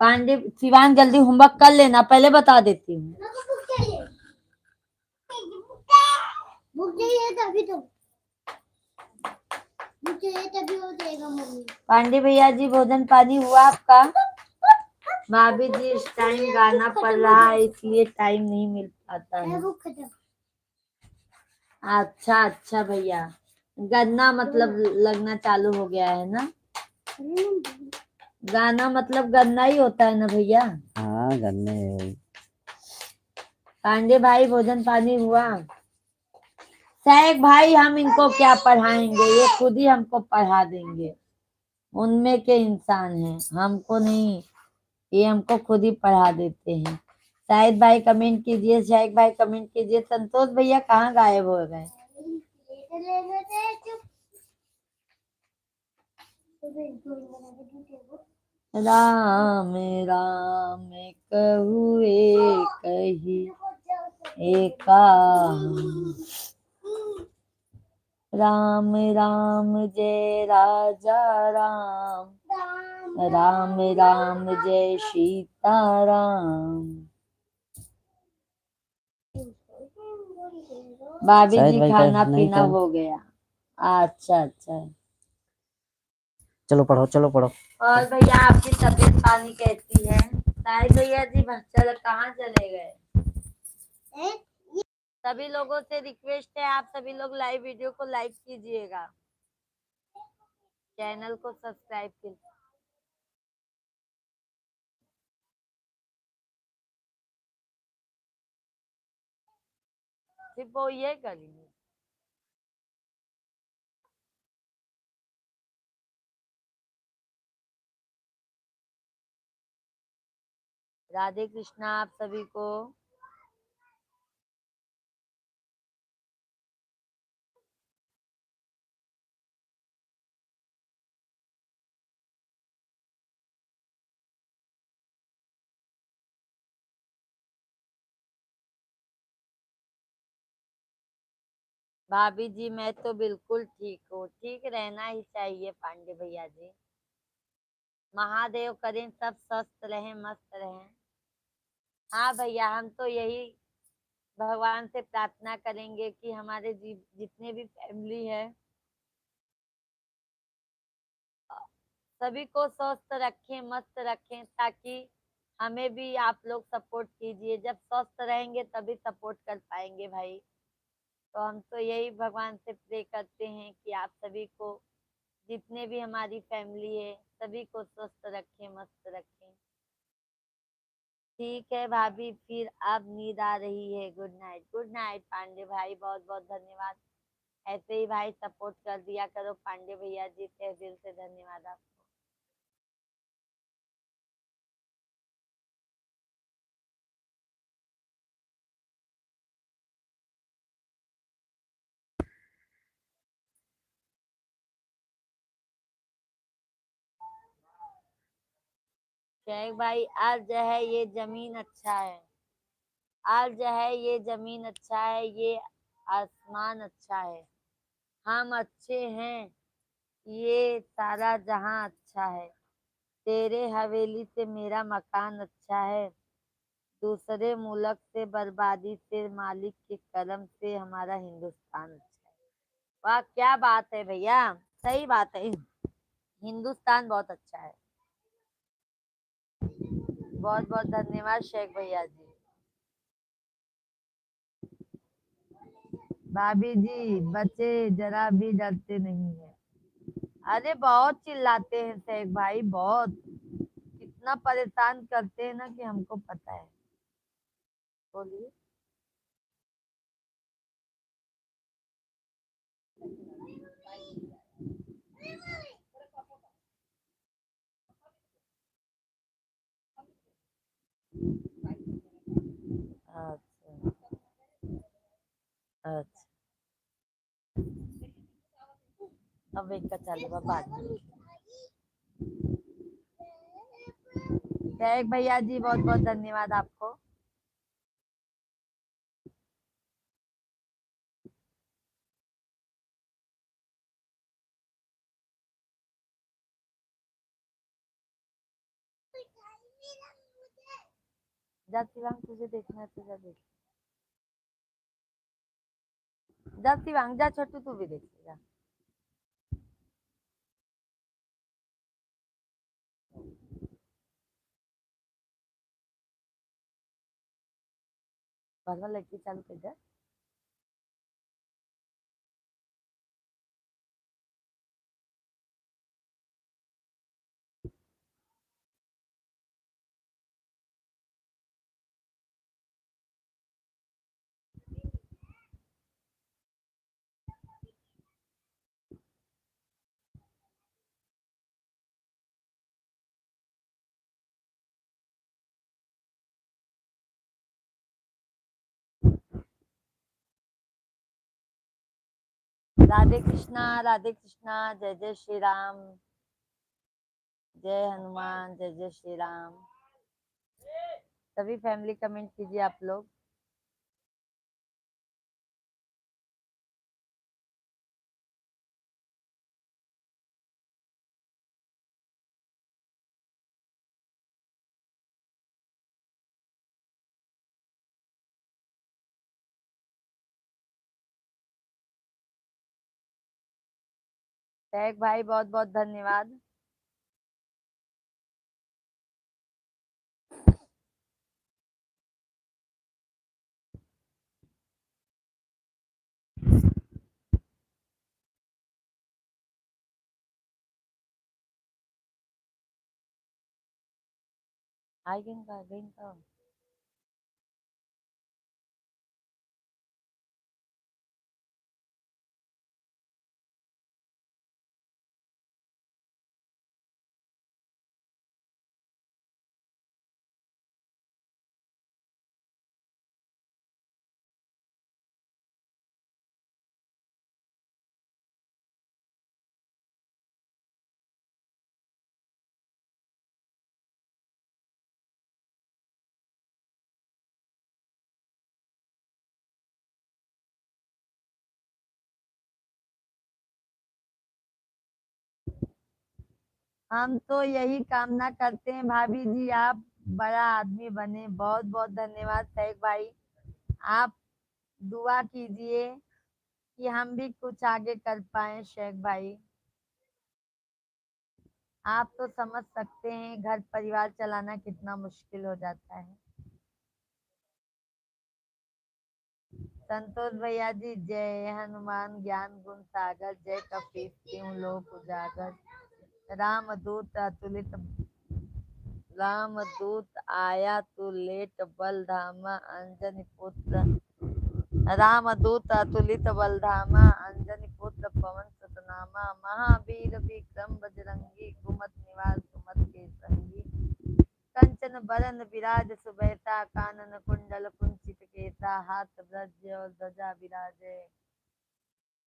पांडे शिवांग जल्दी होमवर्क कर लेना, पहले बता देती हूँ। बुक चाहिए तभी तो बुक चाहिए तभी हो जाएगा मम्मी। पांडे भैया जी भोजन पानी हुआ आपका? भाभी जी इस टाइम गाना पड़ रहा है इसलिए टाइम नहीं मिल पाता है। बुक खत्म। अच्छा अच्छा भैया, गन्ना मतलब लगना चालू हो गया है ना? गाना मतलब गन्ना ही होता है ना भैया? हाँ गन्ने। पांडे भाई भोजन पानी हुआ? सैक भाई हम इनको क्या पढ़ाएंगे, ये खुद ही हमको पढ़ा देंगे, उनमें के इंसान हैं, हमको नहीं ये हमको खुद ही पढ़ा देते हैं। शाहिद भाई कमेंट कीजिए, शाहिद भाई कमेंट कीजिए। संतोष भैया कहाँ गायब हो गए? राम राम कहुए कही एका, राम राम जय राजा राम, राम राम जय सीता राम। भाभी शाहिद जी भाई का खाना नहीं पीना था। हो गया? अच्छा अच्छा। चलो पढ़ो, चलो पढ़ो। और भैया आपकी तबीयत पानी कैसी है? साहिब भैया जी चल कहाँ चले गए? सभी लोगों से रिक्वेस्ट है, आप सभी लोग लाइव वीडियो को लाइक कीजिएगा, चैनल को सब्सक्राइब कीजिए। सिर्फ वो ये करेंगे। राधे कृष्णा आप सभी को। भाभी जी मैं तो बिल्कुल ठीक हूँ, ठीक रहना ही चाहिए पांडे भैया जी। महादेव करें सब स्वस्थ रहें, मस्त रहें। हाँ भैया हम तो यही भगवान से प्रार्थना करेंगे कि हमारे जितने भी फैमिली है सभी को स्वस्थ रखें, मस्त रखें, ताकि हमें भी आप लोग सपोर्ट कीजिए। जब स्वस्थ रहेंगे तभी सपोर्ट कर पाएंगे भाई। तो हम तो यही भगवान से प्रे करते हैं कि आप सभी को, जितने भी हमारी फैमिली है, सभी को स्वस्थ रखें, मस्त रखें। ठीक है भाभी, फिर अब नींद आ रही है। Good night, good night Pandey भाई, बहुत बहुत धन्यवाद। ऐसे ही भाई सपोर्ट कर दिया करो पांडे भैया जी, तहे दिल से धन्यवाद आपको। शेख भाई आज जो है ये जमीन अच्छा है, आज जो है ये जमीन अच्छा है, ये आसमान अच्छा है, हम अच्छे हैं, ये सारा जहां अच्छा है। तेरे हवेली से मेरा मकान अच्छा है, दूसरे मुल्क से बर्बादी से मालिक के करम से हमारा हिंदुस्तान अच्छा है। वाह क्या बात है भैया, सही बात है, हिंदुस्तान बहुत अच्छा है। बहुत बहुत धन्यवाद शेख भैया जी। भाभी जी बच्चे जरा भी डरते नहीं है। अरे बहुत चिल्लाते हैं शेख भाई, बहुत इतना परेशान करते हैं ना कि हमको पता है। बोलिए। अच्छा अच्छा, अब एक का चालू बाद में। शेख भैया जी बहुत बहुत धन्यवाद आपको। जा शिवांग, तुझे देखना है तो जा देख, जा शिवांग, जा छोटू तू भी देख जा। भगवान लड़की चालू कर जा। राधे कृष्णा, जय जय श्री राम, जय हनुमान, जय जय श्री राम। सभी फैमिली कमेंट कीजिए आप लोग। टैग भाई बहुत बहुत धन्यवाद। आएंगे हम तो यही कामना करते हैं भाभी जी आप बड़ा आदमी बने। बहुत बहुत धन्यवाद टैग भाई। आप दुआ कीजिए कि हम भी कुछ आगे कर पाए। शेख भाई आप तो समझ सकते हैं घर परिवार चलाना कितना मुश्किल हो जाता है। संतोष भैया जी जय हनुमान ज्ञान गुण सागर, जय कपीस तिहु लोक उजागर। रामदूत अतुलित रामदूत आया तू लेट, बल धामा अंजनी पुत्र। रामदूत अतुलित बल धामा, अंजनी पुत्र पवन सुत नामा। महावीर विक्रम बजरंगी, कुमत निवार सुमत के संगी। कंचन बरन विराज सुबेसा, कानन कुंडल कुंचित केसा। हाथ ब्रज और ध्वजा विराजे,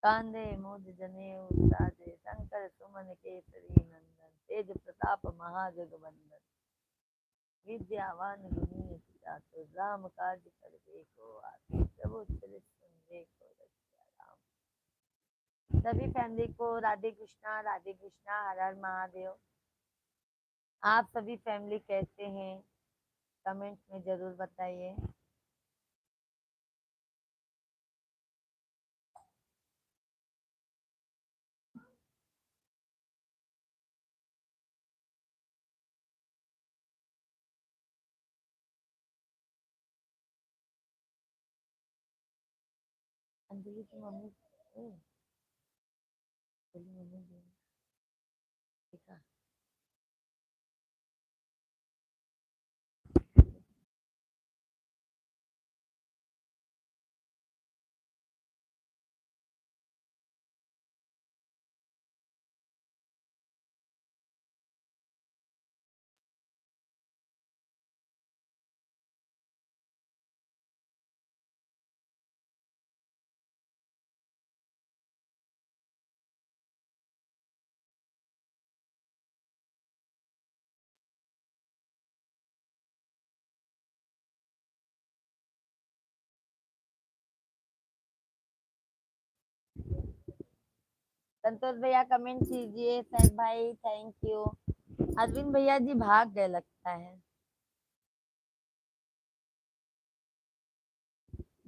कांधे मूज जनेऊ साजे। शंकर सुमन केसरी नंदन, तेज प्रताप महाजगवंदन। विद्यावान गुणी चातुर, राम काज करबे को आतुर। प्रभु चरित सुनबे को रसिया राम। सभी फैमिली को राधे कृष्णा, हर हर महादेव। आप सभी फैमिली कैसे हैं कमेंट में जरूर बताइए। अंजलि की मम्मी बोली मम्मी देखा। संतोष भैया कमेंट कीजिए। सैफ भाई थैंक यू। अरविंद भैया जी भाग गए लगता है।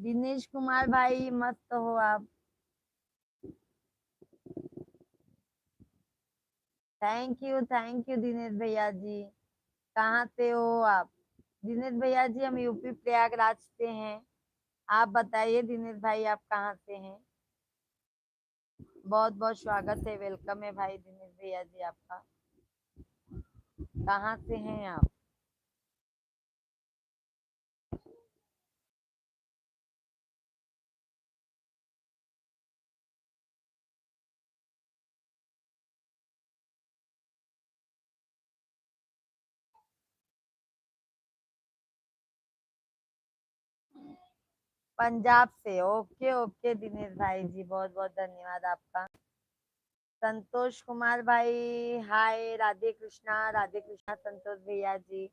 दिनेश कुमार भाई मस्त हो आप। थैंक यू दिनेश भैया जी। कहाँ से हो आप? दिनेश भैया जी हम यूपी प्रयागराज से हैं। आप बताइए दिनेश भाई आप कहाँ से हैं? बहुत बहुत स्वागत है, वेलकम है भाई दिनेश भैया जी आपका। कहाँ से हैं आप? पंजाब से। ओके ओके दिनेश भाई जी, बहुत बहुत धन्यवाद आपका। संतोष कुमार भाई हाय, राधे कृष्णा संतोष भैया जी।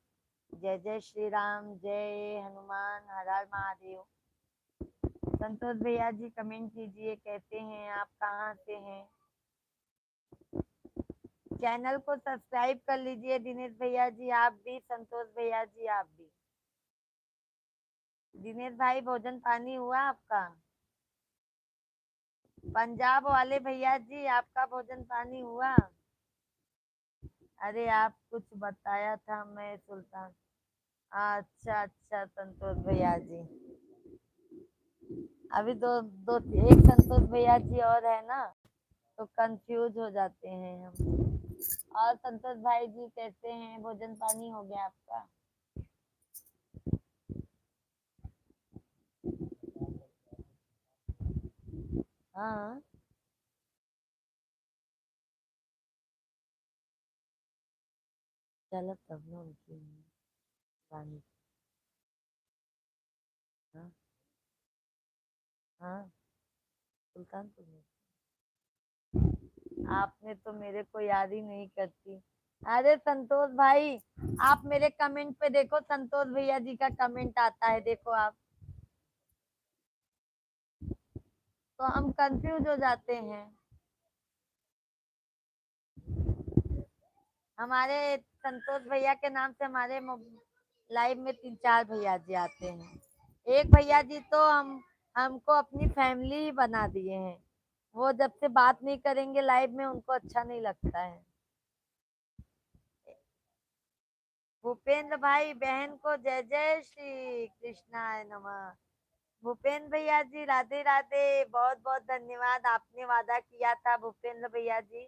जय जय श्री राम, जय हनुमान, हर हर महादेव। संतोष भैया जी कमेंट कीजिए, कैसे हैं आप, कहाँ से हैं। चैनल को सब्सक्राइब कर लीजिए दिनेश भैया जी आप भी, संतोष भैया जी आप भी। दिनेश भाई भोजन पानी हुआ आपका। पंजाब वाले भैया जी आपका भोजन पानी हुआ। अरे आप कुछ बताया था, मैं सुल्तान। अच्छा अच्छा संतोष भैया जी, अभी दो दो एक संतोष भैया जी और है ना, तो कंफ्यूज हो जाते हैं हम। और संतोष भाई जी कैसे हैं, भोजन पानी हो गया आपका। हाँ चलो तब ना उनकी पानी। हाँ हाँ सुल्तानपुर में। आपने तो मेरे को याद ही नहीं करती। अरे संतोष भाई आप मेरे कमेंट पे देखो, संतोष भैया जी का कमेंट आता है, देखो आप, तो हम कंफ्यूज हो जाते हैं। हमारे संतोष भैया के नाम से हमारे लाइव में 3-4 भैया जी आते हैं। एक भैया जी तो हमको अपनी फैमिली ही बना दिए हैं। वो जब से बात नहीं करेंगे लाइव में उनको अच्छा नहीं लगता है। भूपेंद्र भाई बहन को जय जय श्री कृष्णाय नमः। भूपेंद्र भैया जी राधे राधे, बहुत बहुत धन्यवाद। आपने वादा किया था भूपेंद्र भैया जी,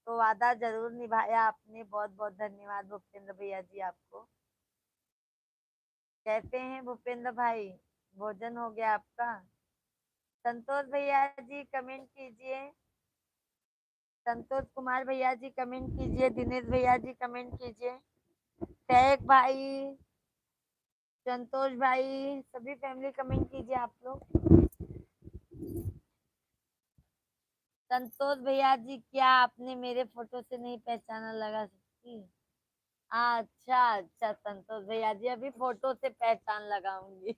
तो वादा जरूर निभाया आपने। बहुत बहुत धन्यवाद भूपेंद्र भैया जी आपको। कैसे हैं भूपेंद्र भाई, भोजन हो गया आपका। संतोष भैया जी कमेंट कीजिए, संतोष कुमार भैया जी कमेंट कीजिए, दिनेश भैया जी कमेंट कीजिए, टैग भाई, संतोष भाई, सभी फैमिली कमेंट कीजिए आप लोग। संतोष भैया जी क्या आपने मेरे फोटो से नहीं पहचाना, लगा सकती। अच्छा अच्छा संतोष भैया जी, अभी फोटो से पहचान लगाऊंगी।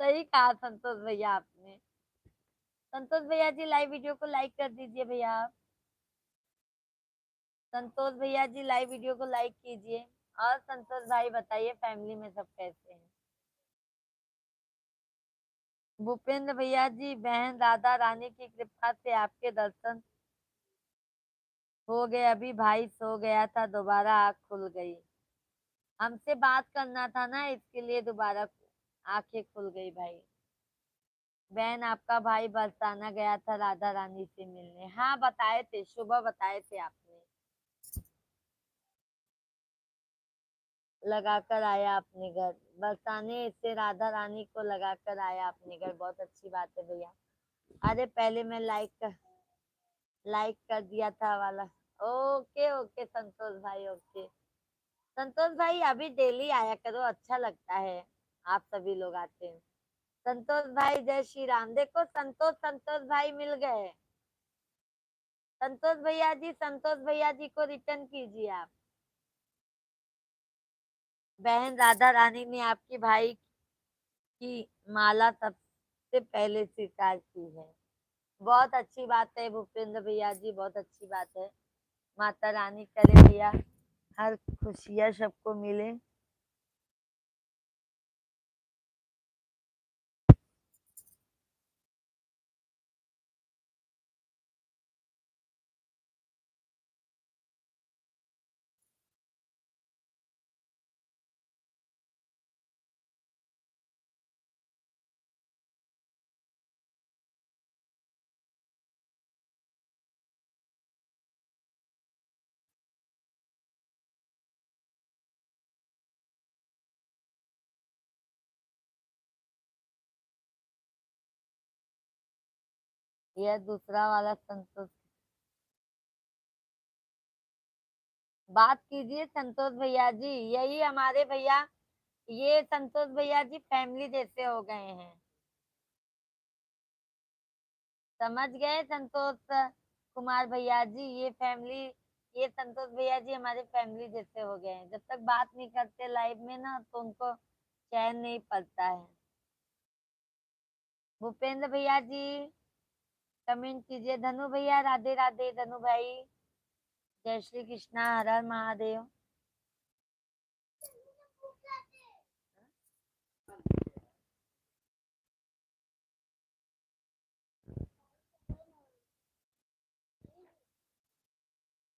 सही कहा संतोष भैया आपने। संतोष भैया जी लाइव वीडियो को लाइक कर दीजिए भैया आप। संतोष भैया जी लाइव वीडियो को लाइक कीजिए। और संतोष भाई बताइए फैमिली में सब कैसे हैं। भूपेंद्र भैया जी बहन राधा रानी की कृपा से आपके दर्शन हो गए, अभी भाई सो गया था, दोबारा आँख खुल गई। हमसे बात करना था ना, इसके लिए दोबारा आंखें खुल गई भाई। बहन आपका भाई बरसाना गया था राधा रानी से मिलने। हाँ बताए थे, सुबह बताए थे आपने। लगाकर आया अपने घर, बरसाने से राधा रानी को लगाकर आया अपने घर, बहुत अच्छी बात है भैया। अरे पहले मैं लाइक कर दिया था वाला। ओके ओके संतोष भाई, ओके संतोष भाई अभी डेली आया करो, अच्छा लगता है आप सभी लोग आते हैं। संतोष भाई जय श्री राम। देखो संतोष भाई मिल गए। संतोष भैया जी को रिटर्न कीजिए आप। बहन राधा रानी ने आपकी भाई की माला सबसे पहले स्वीकार की है। बहुत अच्छी बात है भूपेंद्र भैया जी, बहुत अच्छी बात है। माता रानी करे भैया हर खुशियाँ सबको मिले। यह दूसरा वाला संतोष, बात कीजिए संतोष भैया जी, यही हमारे भैया ये संतोष भैया जी फैमिली जैसे हो गए हैं, समझ गए संतोष कुमार भैया जी। ये संतोष भैया जी हमारे फैमिली जैसे हो गए हैं। जब तक बात नहीं करते लाइव में ना तो उनको चैन नहीं पड़ता है। भूपेंद्र भैया जी कमेंट कीजिए। धनु भैया राधे राधे। धनु भाई जय श्री कृष्णा, हर हर महादेव।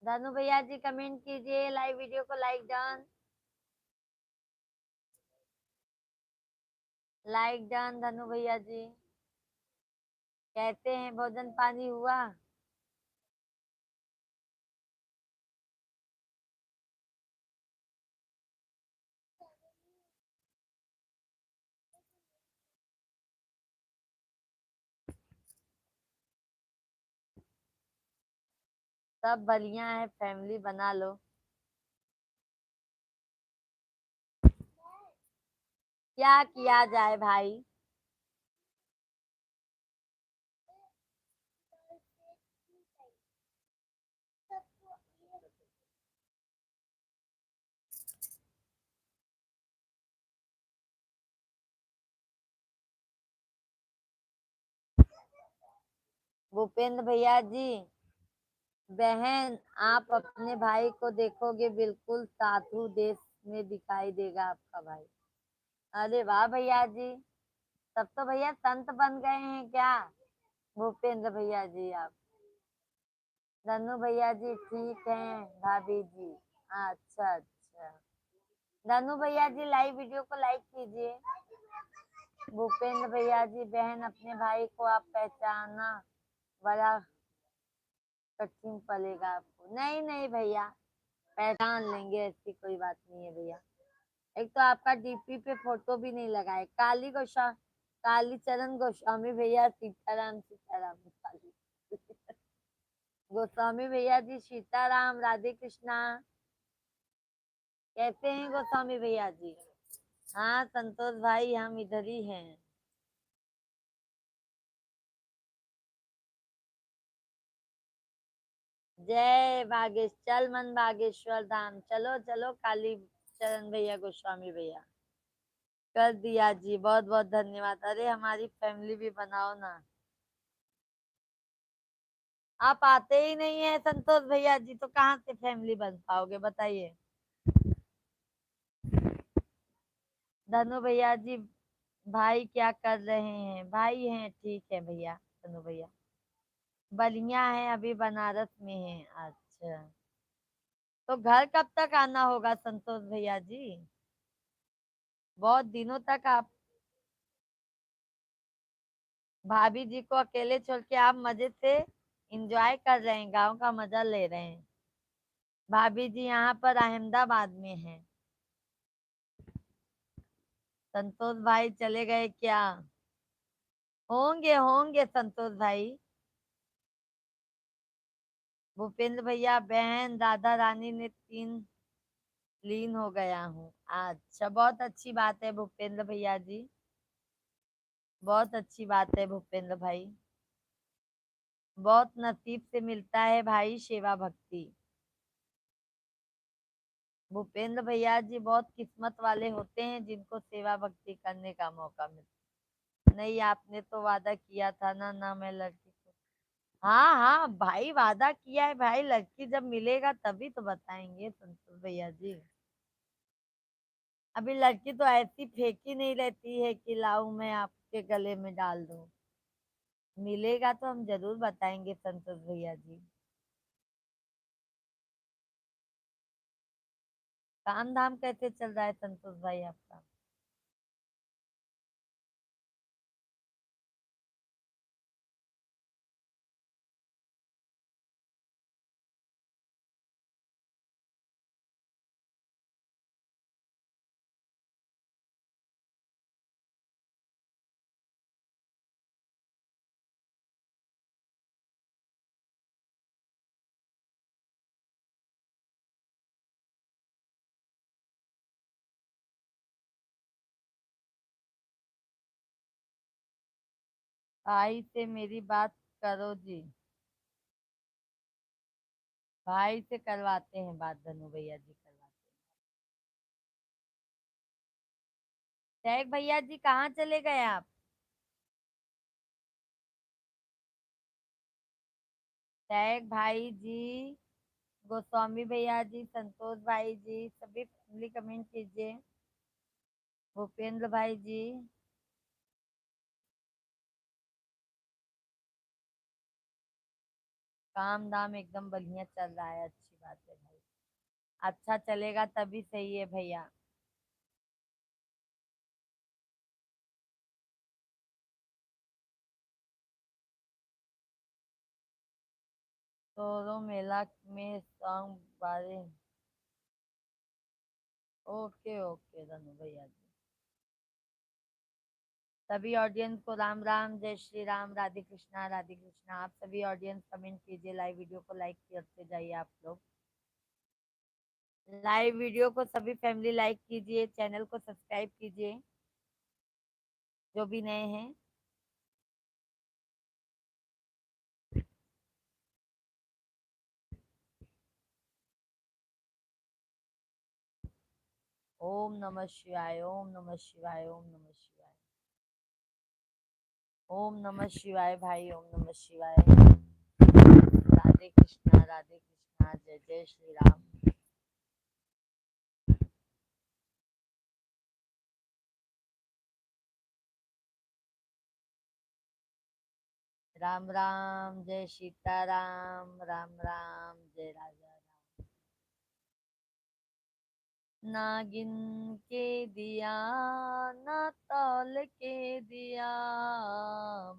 धनु भैया जी कमेंट कीजिए, लाइव वीडियो को लाइक डन, लाइक डन। धनु भैया जी कहते हैं भोजन पानी हुआ। सब बढ़िया है, फैमिली बना लो। क्या किया जाए भाई। भूपेंद्र भैया जी बहन आप अपने भाई को देखोगे बिल्कुल साधु देश में दिखाई देगा आपका भाई। अरे वाह भैया जी, तब तो भैया संत बन गए हैं क्या भूपेंद्र भैया जी आप। धनु भैया जी ठीक हैं भाभी जी। अच्छा अच्छा। धनु भैया जी लाइव वीडियो को लाइक कीजिए। भूपेंद्र भैया जी बहन अपने भाई को आप पहचाना बड़ा कठिन पड़ेगा आपको। नहीं नहीं भैया पहचान लेंगे, ऐसी कोई बात नहीं है भैया। एक तो आपका डीपी पे फोटो भी नहीं लगाए। काली चरण गोस्वामी भैया सीताराम सीताराम काली गोस्वामी भैया जी सीताराम राधे कृष्णा। कैसे हैं गोस्वामी भैया जी। हाँ संतोष भाई हम इधर ही हैं। जय बागेश चल मन बागेश्वर धाम। चलो चलो काली चरण भैया गोस्वामी भैया कर दिया जी, बहुत बहुत धन्यवाद। अरे हमारी फैमिली भी बनाओ ना। आप आते ही नहीं है संतोष भैया जी तो कहाँ से फैमिली बन पाओगे बताइए। धनु भैया जी भाई क्या कर रहे हैं। भाई हैं ठीक है भैया। धनु भैया बढ़िया है, अभी बनारस में है। अच्छा तो घर कब तक आना होगा संतोष भैया जी। बहुत दिनों तक आप भाभी जी को अकेले छोड़ के आप मजे से एंजॉय कर रहे हैं, गांव का मजा ले रहे हैं। भाभी जी यहाँ पर अहमदाबाद में है। संतोष भाई चले गए क्या। होंगे होंगे संतोष भाई। भूपेंद्र भैया बहन राधा रानी ने 3 लीन हो गया हूँ। अच्छा बहुत अच्छी बात है भूपेंद्र भैया जी, बहुत अच्छी बात है भूपेंद्र भाई। बहुत नसीब से मिलता है भाई सेवा भक्ति। भूपेंद्र भैया जी बहुत किस्मत वाले होते हैं जिनको सेवा भक्ति करने का मौका मिलता। नहीं आपने तो वादा किया था ना ना मैं लड़की को। हाँ हाँ भाई वादा किया है भाई, लड़की जब मिलेगा तभी तो बताएंगे संतोष भैया जी। अभी लड़की तो ऐसी फेंकी नहीं रहती है कि लाऊं मैं आपके गले में डाल दूं। मिलेगा तो हम जरूर बताएंगे संतोष भैया जी। काम धाम कैसे चल रहा है संतोष भाई आपका। भाई से मेरी बात करो जी। भाई से करवाते हैं बात, धनु भैया जी करवाते हैं। शेख भैया जी कहाँ चले गए आप? शेख भाई जी, गोस्वामी भैया जी, संतोष भाई जी, सभी फैमिली कमेंट कीजिए। भूपेंद्र भाई जी, काम धाम एकदम बढ़िया चल रहा है, अच्छी बात है भाई। अच्छा चलेगा तभी सही है भैया। तोरो मेला में सॉन्ग बारे। ओके ओके धनु भैया जी। सभी ऑडियंस को राम राम, जय श्री राम, राधे कृष्णा राधे कृष्णा। आप सभी ऑडियंस कमेंट कीजिए, लाइव वीडियो को लाइक करते जाइए आप लोग। लाइव वीडियो को सभी फैमिली लाइक कीजिए, चैनल को सब्सक्राइब कीजिए जो भी नए हैं। ओम नमः शिवाय, ओम नमः शिवाय, ओम नमः शिवाय। ओम नमः शिवाय भाई, ओम नमः शिवाय। राधे कृष्णा, जय जय श्री राम। राम राम, जय सीताराम, राम राम, जय राजा राम। नागिन के दिया ना तौल के दिया,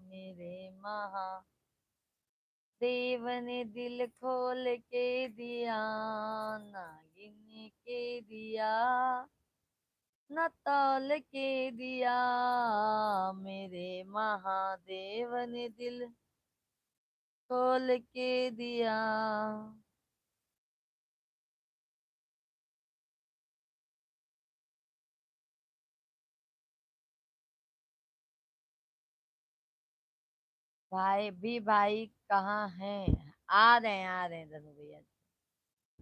मेरे महादेव ने दिल खोल के दिया। नागिन के दिया न तौल के दिया, मेरे महादेव ने दिल खोल के दिया। भाई कहाँ हैं? आ रहे हैं धनु भैया।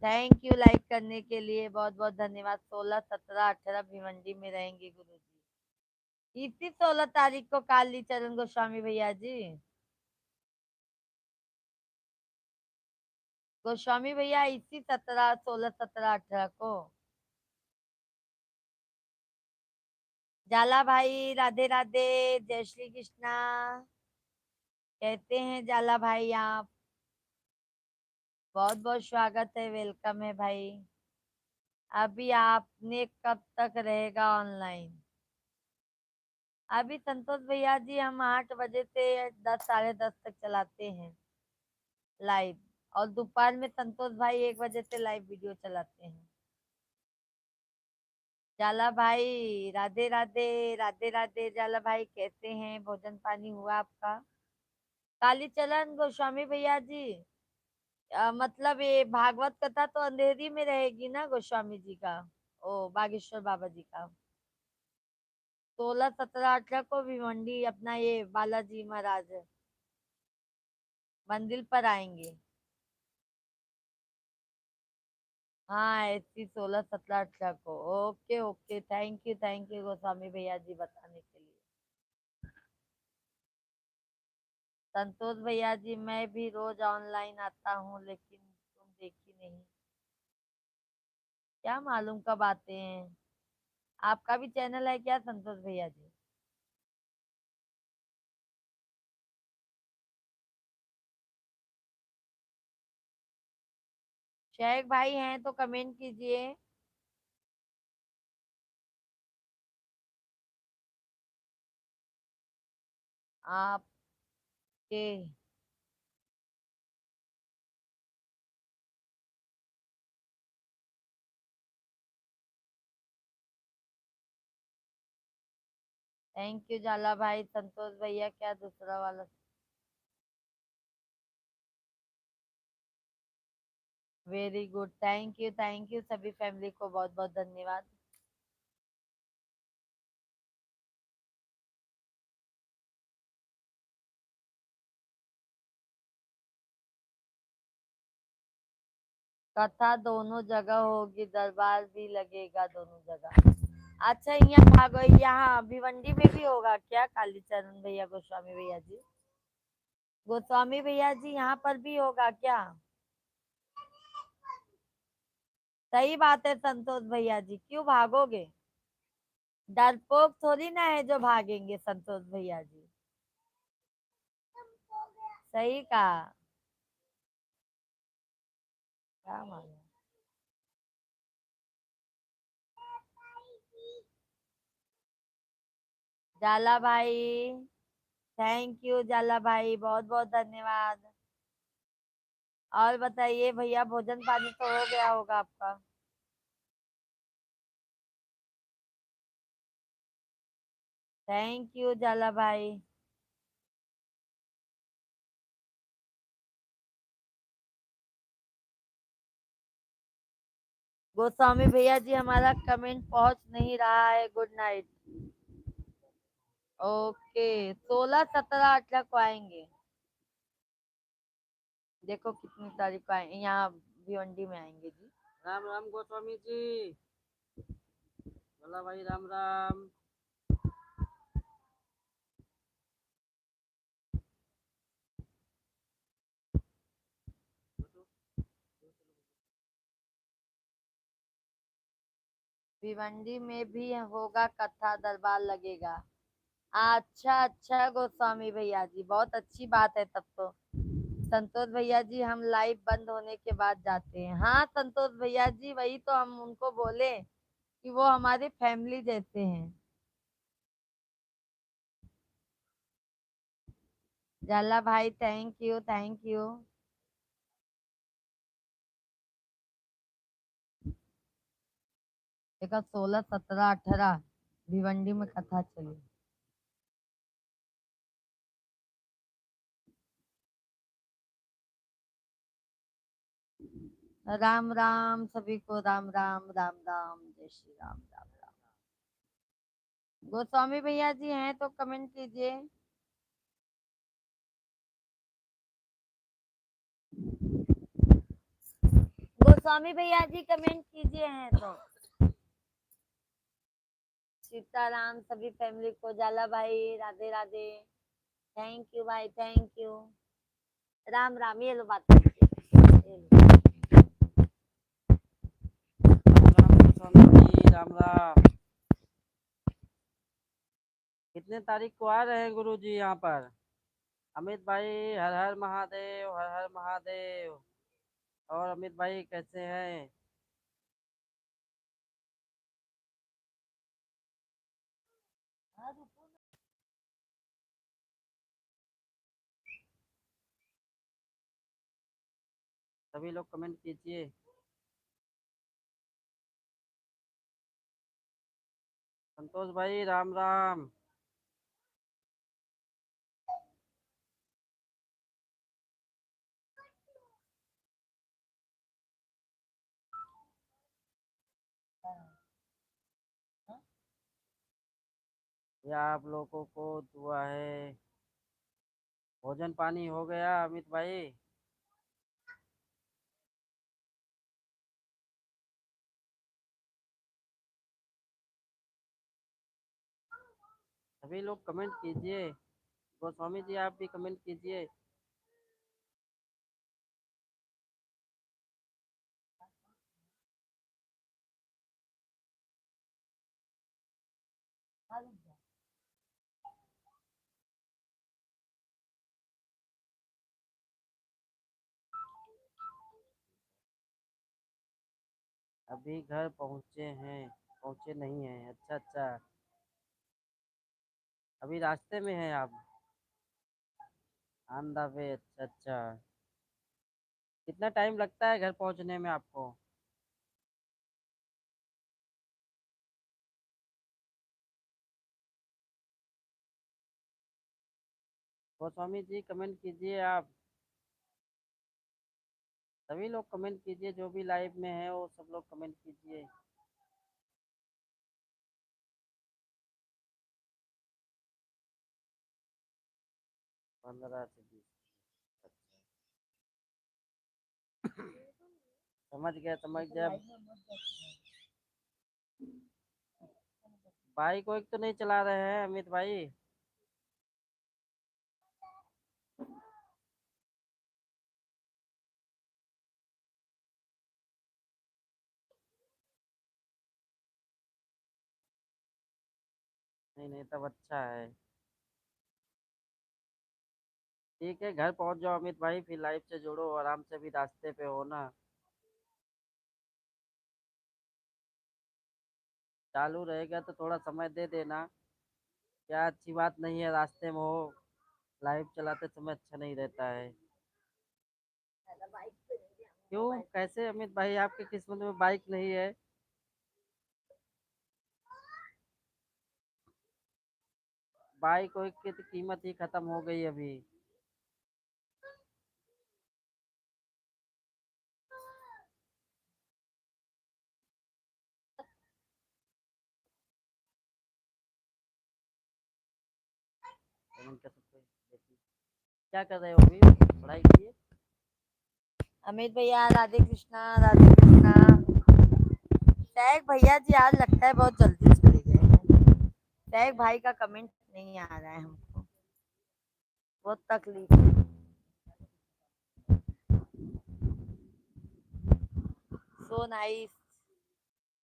थैंक यू लाइक करने के लिए, बहुत बहुत धन्यवाद। 16, 17, 18 भिवंडी में रहेंगे गुरु जी। इसी 16 तारीख को काली चरण गोस्वामी भैया जी। गोस्वामी भैया इसी 17, 16, 17, 18 को। जाला भाई राधे राधे, जय श्री कृष्णा। कहते हैं जाला भाई आप। बहुत बहुत स्वागत है, वेलकम है भाई। अभी आपने कब तक रहेगा ऑनलाइन? अभी संतोष भैया जी हम 8 बजे से 10, साढ़े 10 तक चलाते हैं लाइव। और दोपहर में संतोष भाई 1 बजे से लाइव वीडियो चलाते हैं। जाला भाई राधे राधे, राधे राधे। जाला भाई कैसे हैं? भोजन पानी हुआ आपका? कालीचरण गोस्वामी भैया जी, मतलब ये भागवत कथा तो अंधेरी में रहेगी ना गोस्वामी जी का? ओ बागेश्वर बाबा जी का। 16, 17, 18 को भिवंडी अपना ये बालाजी महाराज मंदिर पर आएंगे। हाँ ऐसी 16, 17, 18 को। Okay okay, thank you Goswami भैया जी बताने के लिए। संतोष भैया जी मैं भी रोज ऑनलाइन आता हूँ, लेकिन तुम देखी नहीं। क्या मालूम कब आते हैं। आपका भी चैनल है क्या संतोष भैया जी? शेख भाई हैं तो कमेंट कीजिए। आपके थैंक यू जाला भाई। संतोष भैया क्या दूसरा वाला? वेरी गुड, थैंक यू सभी फैमिली को बहुत बहुत धन्यवाद। कथा दोनों जगह होगी, दरबार भी लगेगा दोनों जगह। अच्छा, यहाँ भागो, यहाँ भिवंडी में भी होगा क्या कालीचरण भैया, गोस्वामी भैया जी? गोस्वामी भैया जी यहाँ पर भी होगा क्या? सही बात है संतोष भैया जी, क्यों भागोगे? डरपोक थोड़ी ना है जो भागेंगे संतोष भैया जी। सही कहा। क्या मालूम। जाला भाई, थैंक यू जाला भाई, बहुत बहुत धन्यवाद। और बताइए भैया, भोजन पानी तो हो गया होगा आपका? थैंक यू जाला भाई। गोस्वामी भैया जी, हमारा कमेंट पहुंच नहीं रहा है। Good night. ओके, 16, 17, 18 को आएंगे। देखो कितनी तारीख को आएंगे, यहाँ भिवंडी में आएंगे जी। राम राम गोस्वामी जी, भोला भाई राम राम। भिवंडी में भी होगा कथा, दरबार लगेगा। अच्छा अच्छा गोस्वामी भैया जी, बहुत अच्छी बात है तब तो। संतोष भैया जी, हम लाइव बंद होने के बाद जाते हैं। हाँ संतोष भैया जी, वही तो हम उनको बोले कि वो हमारी फैमिली जैसे हैं। जाला भाई, थैंक यू थैंक यू। देखा, 16, 17, 18 भिवंडी में कथा चली। राम राम सभी को, राम राम राम राम, जय श्री राम, राम राम। गोस्वामी भैया जी हैं तो कमेंट कीजिए। गोस्वामी भैया जी कमेंट कीजिए हैं तो। सीताराम सभी फैमिली को, जाला भाई राधे राधे, थैंक यू भाई, थैंक यू। राम राम, ये लो बात कीजिए, ये लो। राम गोस्वामी जी राम राम। कितने तारीख को आ रहे हैं गुरु जी यहाँ पर? अमित भाई, हर हर महादेव, हर हर महादेव। और अमित भाई कैसे हैं? सभी लोग कमेंट कीजिए। संतोष भाई राम राम। या आप लोगों को दुआ है। भोजन पानी हो गया अमित भाई? सभी लोग कमेंट कीजिए। गोस्वामी जी आप भी कमेंट कीजिए। अभी घर पहुँचे हैं? पहुँचे नहीं हैं, अच्छा अच्छा। अभी रास्ते में हैं आप? ऑन द वे, अच्छा अच्छा। कितना टाइम लगता है घर पहुँचने में आपको? गोस्वामी जी कमेंट कीजिए आप। सभी लोग कमेंट कीजिए, जो भी लाइव में है वो सब लोग कमेंट कीजिए। 15 से 20। अच्छा। समझ गया समझ गया। भाई को एक तो नहीं चला रहे हैं अमित भाई। नहीं नहीं तब अच्छा है। ठीक है घर पहुंच जाओ अमित भाई, फिर लाइव से जुड़ो, आराम से भी रास्ते पे हो ना। चालू रहेगा तो थोड़ा समय दे देना। क्या अच्छी बात नहीं है, रास्ते में हो लाइव चलाते समय अच्छा नहीं रहता है। क्यों कैसे अमित भाई आपकी किस्मत में बाइक नहीं है? बाइक की तो कीमत ही खत्म हो गई अभी। पेमेंट कर सकते हैं। देखिए, क्या कर रहे हो अभी, पढ़ाई की? अमित भैया राधे कृष्णा राधे कृष्णा। सैक भैया जी आज लगता है बहुत जल्दी चले गए हैं। सैक भाई का कमेंट नहीं आ रहा है हमको, बहुत तकलीफ है। So nice,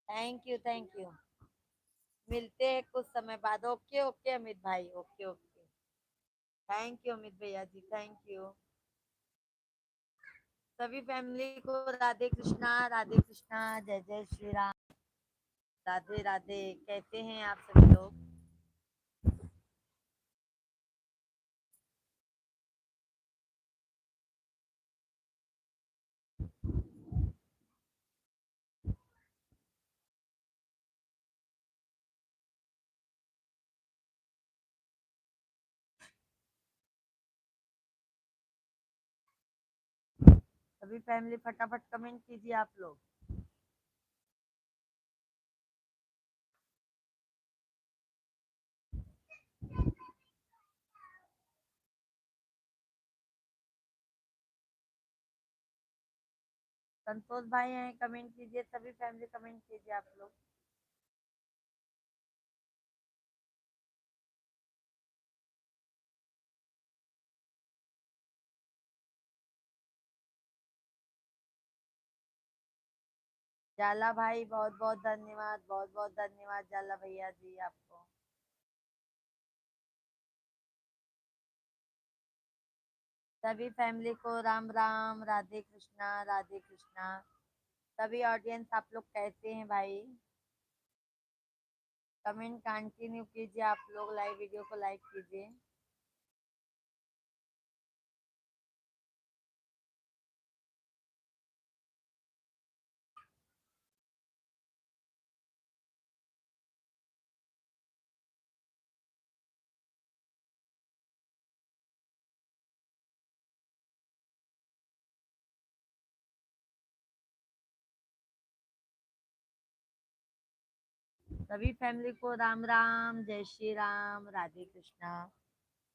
thank you. मिलते हैं कुछ समय बाद। ओके ओके अमित भाई, okay okay. Thank you Amit भैया जी, थैंक यू। सभी फैमिली को राधे कृष्णा जय जय श्री राम, राधे राधे। कैसे हैं आप सभी लोग? सभी फैमिली फटाफट कमेंट कीजिए आप लोग। संतोष भाई हैं, कमेंट कीजिए। सभी फैमिली कमेंट कीजिए आप लोग। जाला भाई बहुत बहुत धन्यवाद, बहुत बहुत धन्यवाद जाला भैया जी आपको। सभी फैमिली को राम राम, राधे कृष्णा राधे कृष्णा। सभी ऑडियंस आप लोग कैसे हैं भाई? कमेंट कंटिन्यू कीजिए आप लोग, लाइव वीडियो को लाइक कीजिए। सभी फैमिली को राम राम, जय श्री राम, राधे कृष्णा।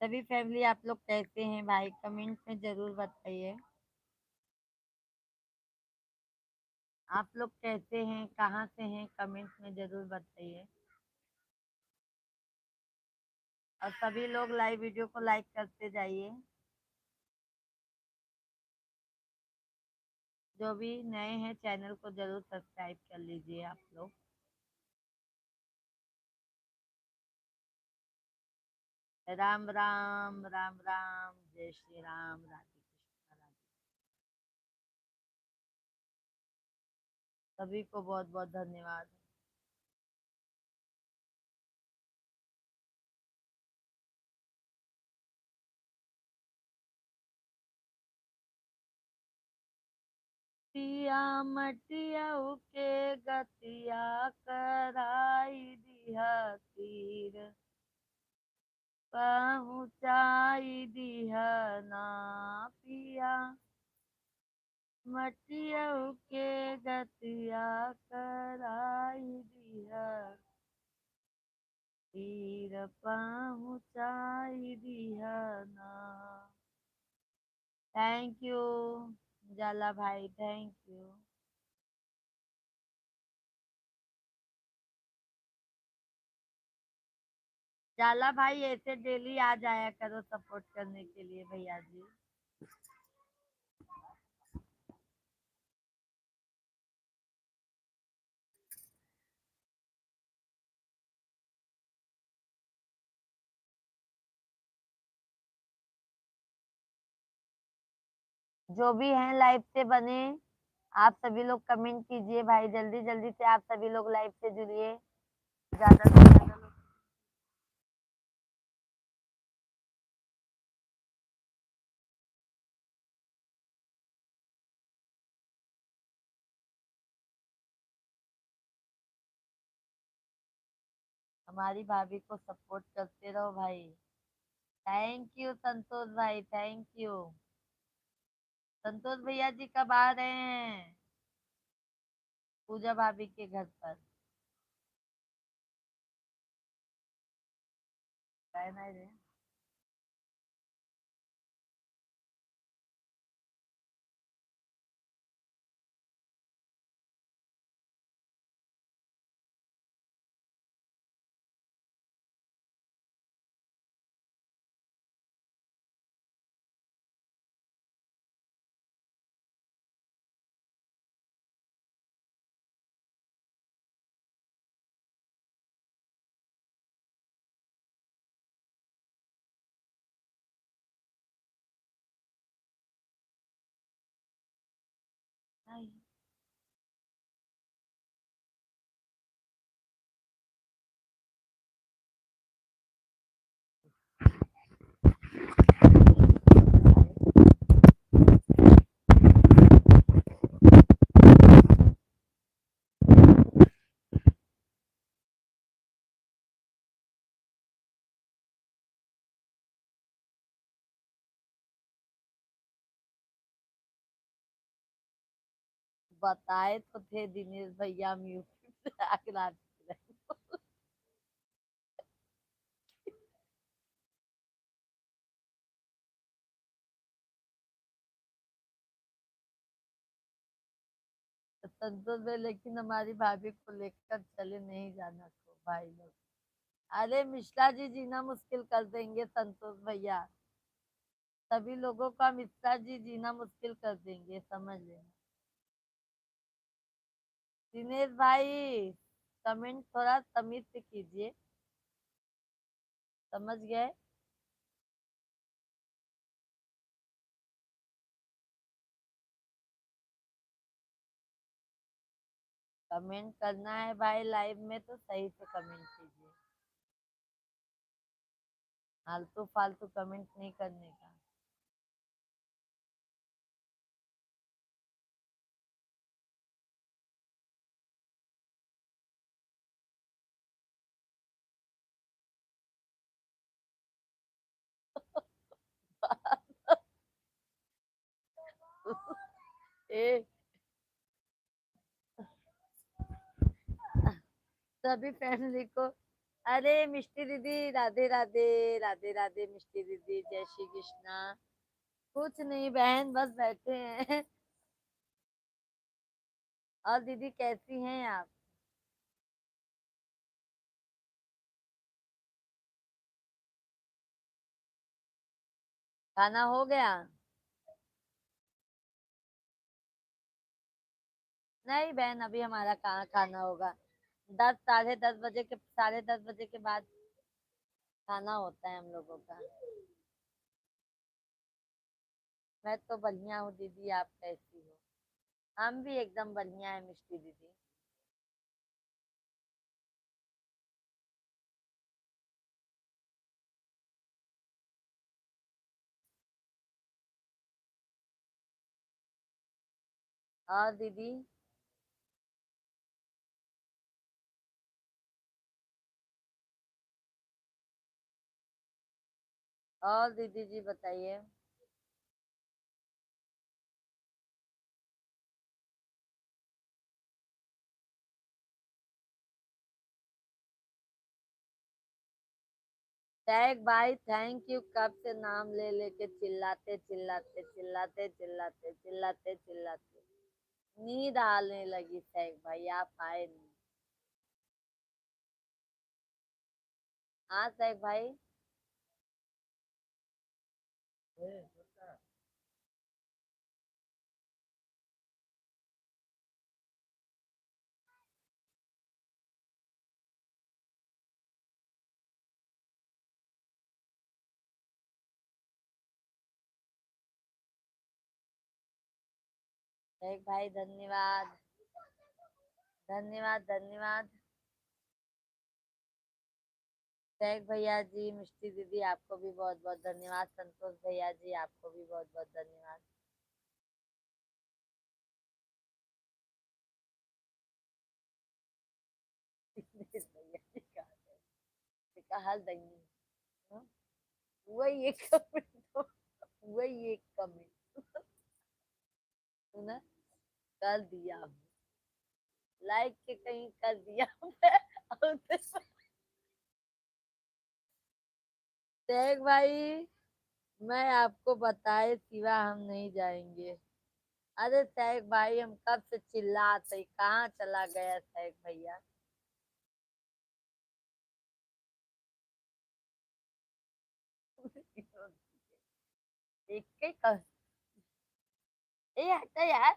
सभी फैमिली आप लोग कैसे हैं भाई? कमेंट में जरूर बताइए आप लोग कैसे हैं, कहाँ से हैं, कमेंट में जरूर बताइए। और सभी लोग लाइव वीडियो को लाइक करते जाइए। जो भी नए हैं चैनल को जरूर सब्सक्राइब कर लीजिए आप लोग। राम राम राम राम, जय श्री राम, राधे कृष्णा राधे। सभी को बहुत बहुत धन्यवाद। पिया मटिया के गतिया कराई दिया तीर, पहुँचाई दिया ना पिया। मटिया के गतिया कराई दिया तीर, पहुँचाई दिया ना। थैंक यू जाला भाई, थैंक यू। जाला भाई ऐसे डेली आ जाया करो सपोर्ट करने के लिए भैया जी। जो भी हैं लाइव से बने, आप सभी लोग कमेंट कीजिए भाई, जल्दी जल्दी से आप सभी लोग लाइव से जुड़िए, ज्यादा से ज्यादा लोग। हमारी भाभी को सपोर्ट करते रहो भाई। थैंक यू संतोष भाई, थैंक यू। संतोष भैया जी कब आ रहे हैं पूजा भाभी के घर पर? कहना ही रहे। नहीं। बताए तो थे दिनेश भैया म्यूट से आग रात को। संतोष भाई लेकिन हमारी भाभी को लेकर चले, नहीं जाना तो भाई लोग। अरे मिश्रा जी जीना मुश्किल कर देंगे संतोष भैया, सभी लोगों का मिश्रा जी जीना मुश्किल कर देंगे, समझ लेना। दिनेश भाई कमेंट थोड़ा तमीज से कीजिए, समझ गए? कमेंट करना है भाई लाइव में तो सही से कमेंट कीजिए, फालतू फालतू कमेंट नहीं करने का। ए सभी फैमिली को, अरे मिष्टी दीदी राधे राधे, राधे राधे मिष्टी दीदी, जय श्री कृष्णा। कुछ नहीं बहन, बस बैठे हैं। और दीदी कैसी हैं आप? खाना हो गया? नहीं बहन, अभी हमारा कहाँ खाना होगा, 10 साढ़े 10 बजे के, 10:30 बजे के बाद खाना होता है हम लोगों का। मैं तो बढ़िया हूँ दीदी, आप कैसी हो? हम भी एकदम बढ़िया है मिष्टी दीदी। और दीदी? और दीदी जी बताइए। टैग भाई थैंक यू, कब से नाम ले लेके चिल्लाते चिल्लाते चिल्लाते चिल्लाते चिल्लाते चिल्लाते नींद आने लगी। टैग भाई आप आए नहीं। हाँ सैक भाई। सैक भाई धन्यवाद, धन्यवाद, धन्यवाद। सैक भैया जी, मिष्टी दीदी आपको भी बहुत बहुत धन्यवाद। संतोष भैया जी आपको भी बहुत बहुत धन्यवाद। दिनेश भैया जी कहा देंगे। हाँ? वही एक कमेंट तो, वही एक कमेंट सुना, कर दिया हूँ लाइक के कहीं कर दिया मैं। सैक भाई मैं आपको बताए सिवा हम नहीं जाएंगे। अरे सैक भाई हम कब से चिल्लाते, कहाँ चला गया सैक भैया। एक के कर, ए हटा यार,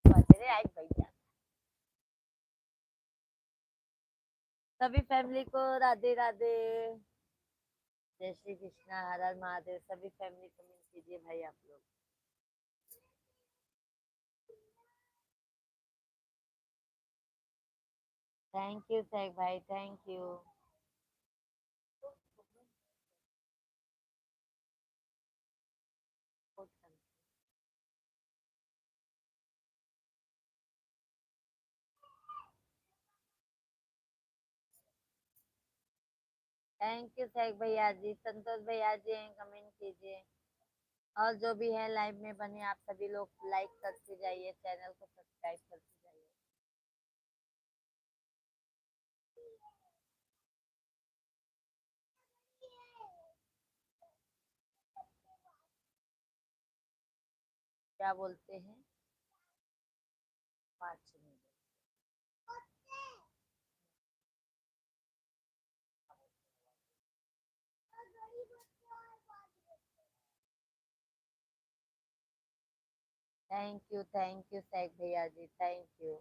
बजरे आई भैया। सभी फैमिली को राधे राधे, जय श्री कृष्णा, हर हर महादेव। सभी फैमिली को मिल कीजिए भाई आप लोग। थैंक यू सैक भाई, थैंक यू। थैंक यू सैक भैया जी। संतोष भैया जी हैं, कमेंट कीजिए। और जो भी है लाइव में बने आप सभी लोग लाइक करते जाइए, चैनल को सब्सक्राइब करते जाइए। क्या बोलते हैं, 5 मिनट। थैंक यू सैक भैया जी, थैंक यू।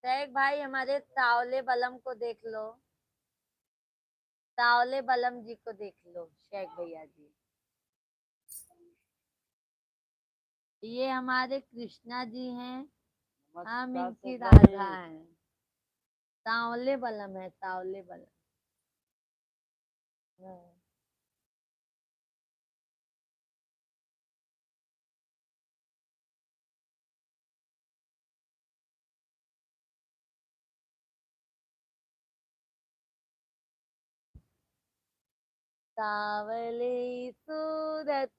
सैक भाई हमारे तावले बलम को देख लो, तावले बलम जी को देख लो सैक भैया जी। ये हमारे कृष्णा जी हैं, हम इनकी राधा हैं। तावले बलम है, तावले बलम। हाँ। सावली सूरत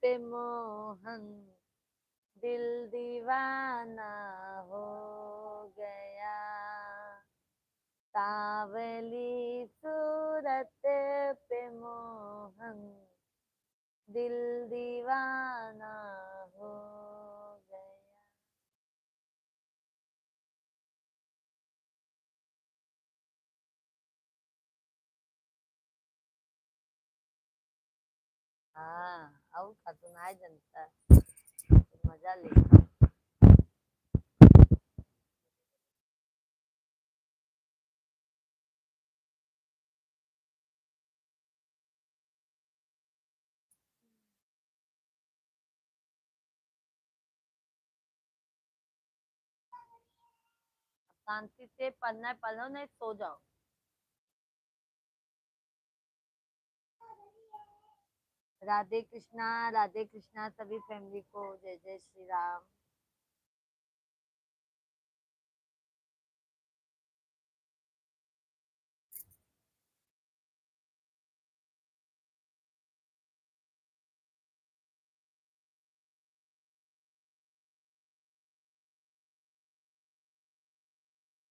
पे मोहन दिल दीवाना हो गया, सावली सूरत पे मोहन दिल दीवाना हो गया। हाँ और खातून आए जनता तो मजा ले। शांति से पढ़ना है पढ़ो, नहीं सो जाओ। राधे कृष्णा सभी फैमिली को जय जय श्री राम।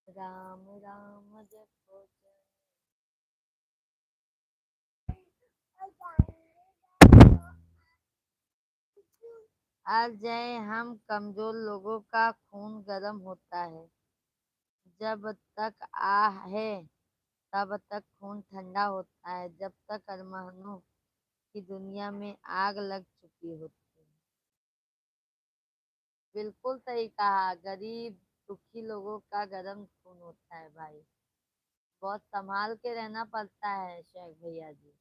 राम राम जपो जय। आज जय हम कमजोर लोगों का खून गर्म होता है, जब तक आह है तब तक खून ठंडा होता है, जब तक अरमानों की दुनिया में आग लग चुकी होती है। बिल्कुल सही कहा। गरीब दुखी लोगों का गर्म खून होता है भाई। बहुत संभाल के रहना पड़ता है शेख भैया जी।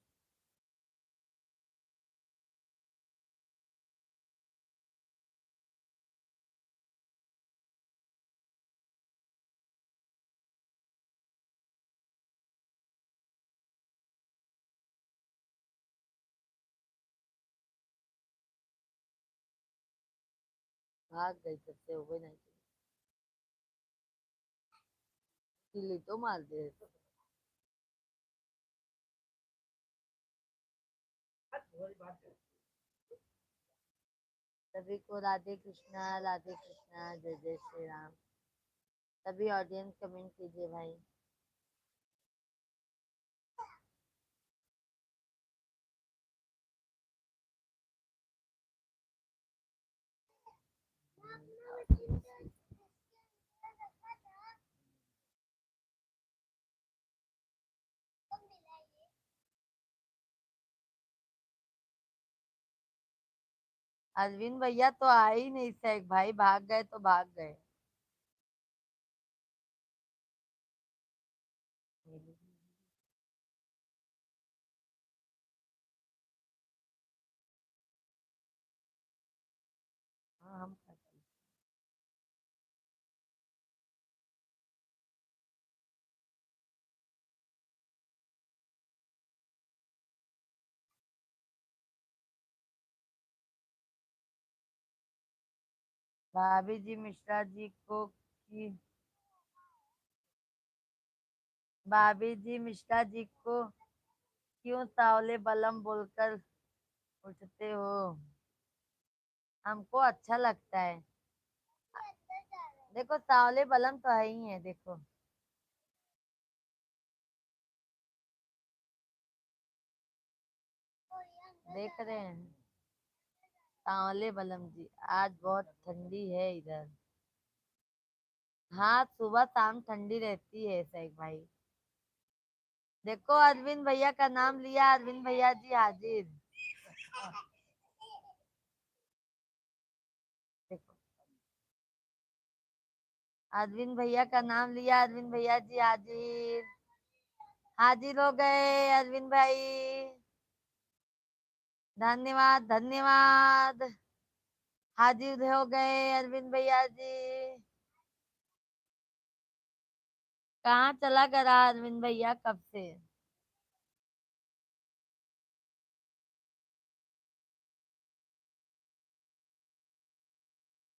भाग गई सबसे हो गई नहीं किल्ली तो मार दे। सभी को राधे कृष्णा जय जय श्री राम। सभी ऑडियंस कमेंट कीजिए भाई। अरविंद भैया तो आए ही नहीं शेख भाई, भाग गए तो भाग गए। हाँ हम करते हैं। भाभी जी मिश्रा जी को की भाभी जी मिश्रा जी को क्यों सावले बलम बोलकर उठते हो? हमको अच्छा लगता है। देखो सावले बलम तो है ही है, देखो। देख रहे हैं सांवले बलम जी। आज बहुत ठंडी है इधर। हाँ सुबह शाम ठंडी रहती है सैक भाई। देखो अरविंद भैया का नाम लिया, अरविंद भैया जी हाजिर। देखो अरविंद भैया का नाम लिया, अरविंद भैया जी हाजिर। हाजिर हो गए अरविंद भाई। धन्यवाद धन्यवाद। हाजिर हो गए अरविंद भैया जी। कहाँ चला गया अरविंद भैया कब से?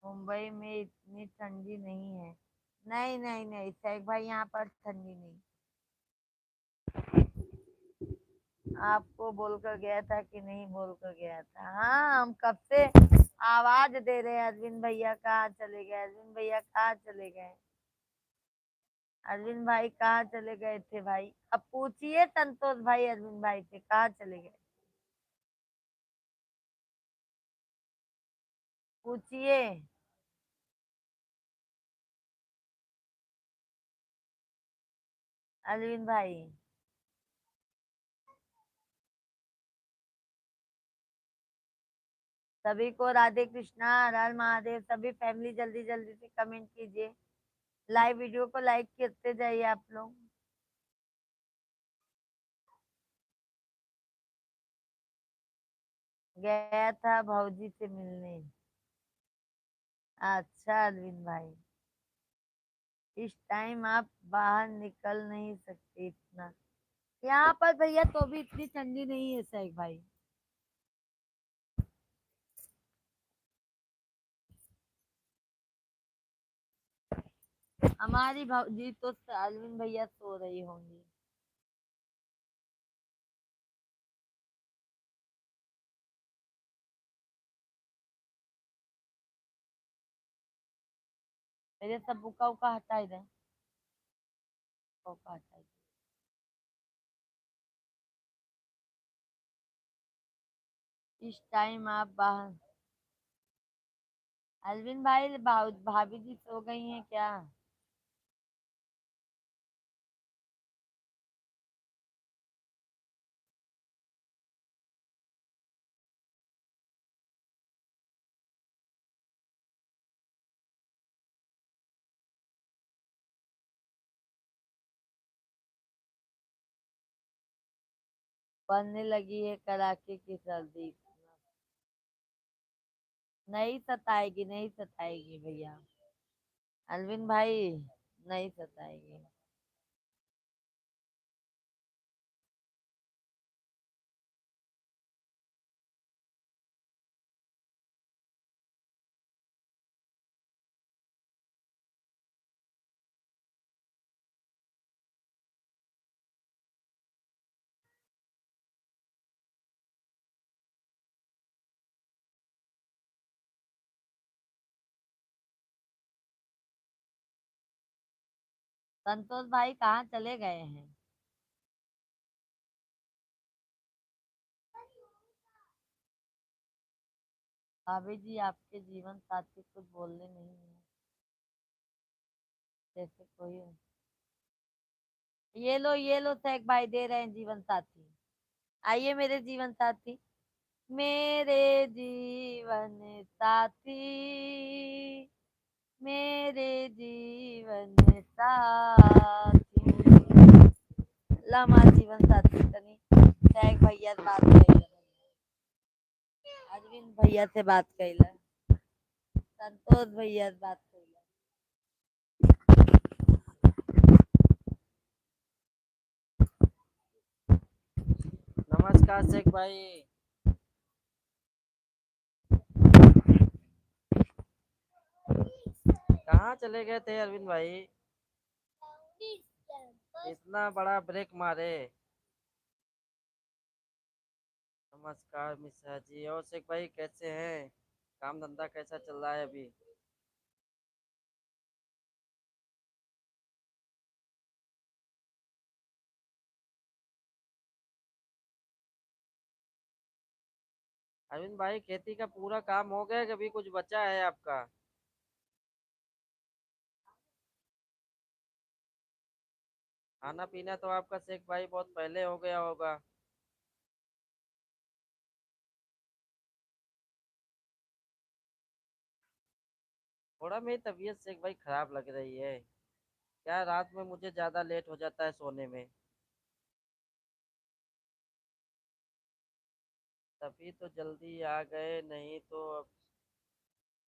मुंबई में इतनी ठंडी नहीं है। नहीं नहीं नहीं शेख भाई, यहाँ पर ठंडी नहीं। आपको बोलकर गया था कि नहीं बोलकर गया था? हाँ हम कब से आवाज दे रहे हैं अरविंद भैया कहाँ चले गए, अरविंद भैया कहाँ चले गए, अरविंद भाई कहाँ चले गए थे भाई? अब पूछिए संतोष भाई अरविंद भाई से कहाँ चले गए, पूछिए। अरविंद भाई सभी को राधे कृष्णा, हर हर महादेव। सभी फैमिली जल्दी जल्दी से कमेंट कीजिए। लाइव वीडियो को लाइक करते जाइए आप लोग। गया था भौजी से मिलने। अच्छा अरविंद भाई, इस टाइम आप बाहर निकल नहीं सकते इतना। यहाँ पर भैया तो भी इतनी ठंडी नहीं है सैक भाई। हमारी भौजी तो अरविंद भैया सो रही होंगी। मेरे सब बुका उका हटा इधर, उका हटा इधर। इस टाइम आप बाहर। अरविंद भाई भाभी जी सो गई हैं क्या? पड़ने लगी है कड़ाके की सर्दी। नहीं सताएगी, नहीं सताएगी भैया, अरविंद भाई नहीं सताएगी। संतोष भाई कहाँ चले गए हैं? भाभी जी आपके जीवन साथी कुछ बोलने नहीं है, जैसे कोई हो। ये लो शेख भाई दे रहे हैं जीवन साथी। आइए मेरे जीवन साथी, मेरे जीवन साथी, मेरे जीवन साथी। लमा जीवन साथी तनी शेख भैया से बात कइला, अरविंद भैया से बात कइला, संतोष भैया से बात कइला। नमस्कार शेख भाई। कहाँ चले गए थे अरविंद भाई? इतना बड़ा ब्रेक मारे। नमस्कार मिश्रा जी। और शेख भाई कैसे हैं? काम धंधा कैसा चल रहा है अभी? अरविंद भाई खेती का पूरा काम हो गया, कभी कुछ बचा है आपका? खाना पीना तो आपका शेख भाई बहुत पहले हो गया होगा। थोड़ा मेरी तबीयत शेख भाई खराब लग रही है। क्या रात में मुझे ज्यादा लेट हो जाता है सोने में। तभी तो जल्दी आ गए, नहीं तो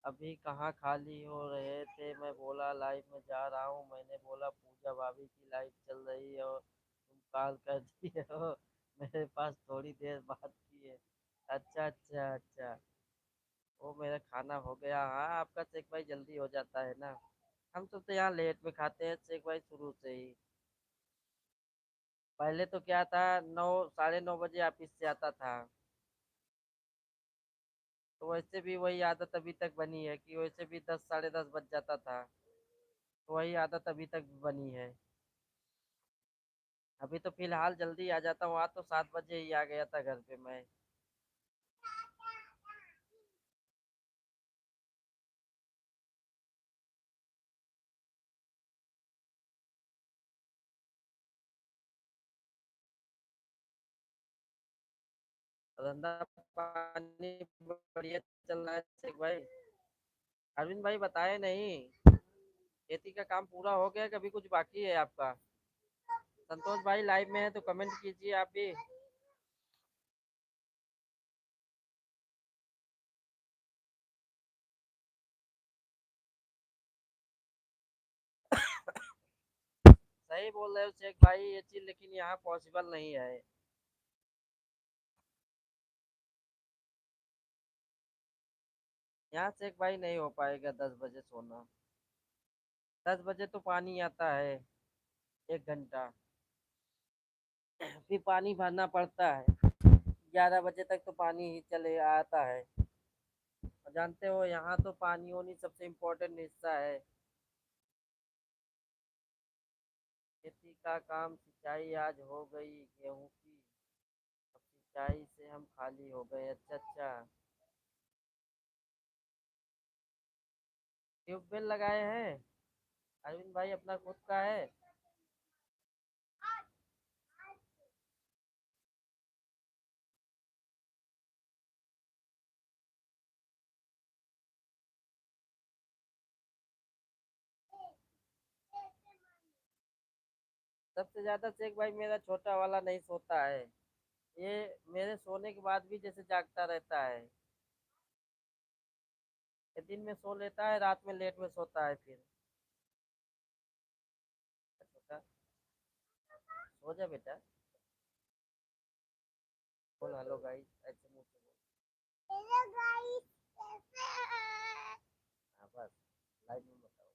अभी कहाँ खाली हो रहे थे। मैं बोला लाइव में जा रहा हूँ, मैंने बोला पूजा भाभी की लाइव चल रही है और तुम कॉल कर दिए हो। मेरे पास थोड़ी देर बात की है। अच्छा अच्छा अच्छा। वो मेरा खाना हो गया। हाँ आपका शेख भाई जल्दी हो जाता है ना। हम सब तो यहाँ लेट में खाते हैं शेख भाई शुरू से ही। पहले तो क्या था, 9 साढ़े 9 बजे ऑफिस से आता था। तो वैसे भी वही आदत अभी तक बनी है कि वैसे भी 10 साढ़े 10 बज जाता था। तो वही आदत अभी तक बनी है। अभी तो फिलहाल जल्दी आ जाता हूँ। आज तो 7 बजे ही आ गया था घर पे मैं। धंधा पानी बढ़िया चल रहा है शेख भाई। अरविंद भाई बताए नहीं, खेती का काम पूरा हो गया, कभी कुछ बाकी है आपका? संतोष भाई लाइव में है तो कमेंट कीजिए आप भी। सही बोल रहे हो शेख भाई ये चीज, लेकिन यहाँ पॉसिबल नहीं है। यहाँ शेख भाई नहीं हो पाएगा 10 बजे सोना। 10 बजे तो पानी आता है, 1 घंटा। फिर पानी भरना पड़ता है। 11 बजे तक तो पानी ही चले आता है। और जानते हो यहाँ तो पानी होनी सबसे इम्पोर्टेंट हिस्सा है। खेती का काम, सिंचाई आज हो गई गेहूं की। अब सिंचाई से हम खाली हो गए। अच्छा अच्छा। ट्यूबवेल लगाए हैं अरविंद भाई, अपना खुद का है? सबसे ज्यादा शेख भाई मेरा छोटा वाला नहीं सोता है। ये मेरे सोने के बाद भी जैसे जागता रहता है। ये दिन में सो लेता है, रात में लेट में सोता है फिर। छोटा, सो जा बेटा। बोल हेलो गाइस, ऐसे मुंह से बोल। हेलो गाइस, कैसे हैं? हाँ बस, लाइव में बताओ।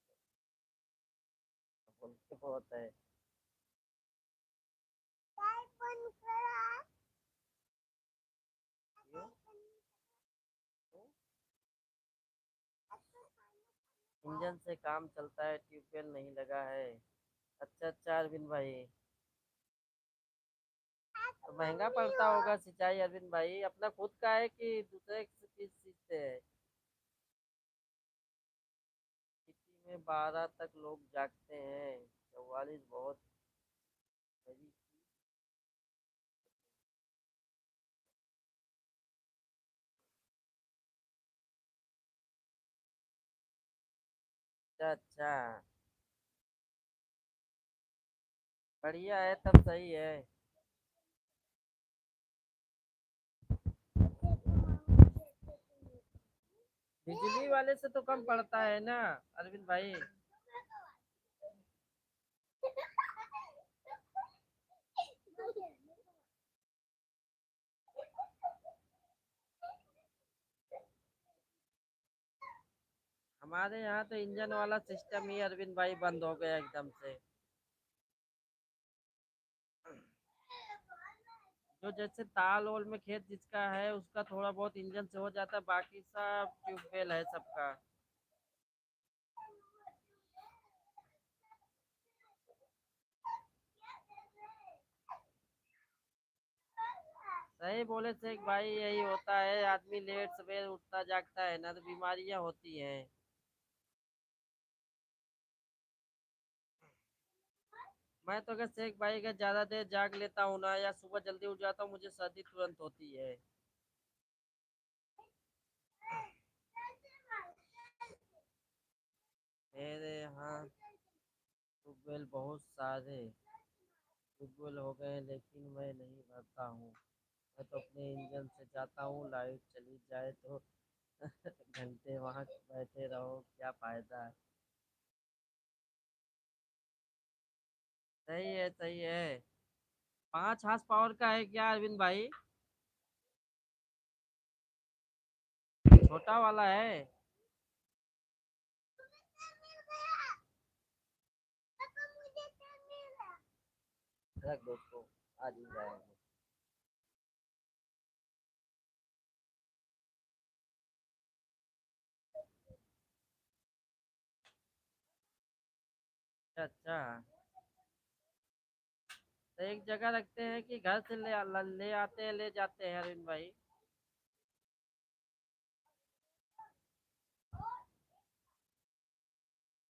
बोलते बहुत है। चाय बन करा। क्यों? क्यों? इंजन से काम चलता है, ट्यूबवेल नहीं लगा है। अच्छा अच्छा अरविंद भाई, तो महंगा पड़ता होगा सिंचाई अरविंद भाई। अपना खुद का है कि दूसरे किस चीज से है? सिटी में 12 तक लोग जागते हैं, 44 बहुत बड़ी। अच्छा अच्छा, बढ़िया है, तब सही है। बिजली वाले से तो कम पड़ता है ना अरविंद भाई। हमारे यहाँ तो इंजन वाला सिस्टम ही अरविंद भाई बंद हो गया एकदम से। जो जैसे ताल ओल में खेत जिसका है उसका थोड़ा बहुत इंजन से हो जाता है, बाकी सब ट्यूबवेल है सबका। सही बोले शेख भाई, यही होता है, आदमी लेट सवेर उठता जागता है ना तो बीमारियां होती हैं। मैं तो अगर शेख भाई का ज्यादा देर जाग लेता हूँ ना या सुबह जल्दी उठ जाता हूँ, मुझे सर्दी तुरंत होती है। मेरे यहाँ ट्यूबवेल बहुत सारे ट्यूबवेल हो गए, लेकिन मैं नहीं भरता हूँ। मैं तो अपने इंजन से जाता हूँ, लाइट चली जाए तो घंटे वहां बैठे रहो, क्या फायदा है। सही है सही है। 5 हाथ पावर का है क्या अरविंद भाई? छोटा वाला है? रख दो उसको, आज ही जाएंगे। अच्छा अच्छा, तो एक जगह रखते हैं कि घर से ले आते हैं ले जाते हैं अरविंद भाई?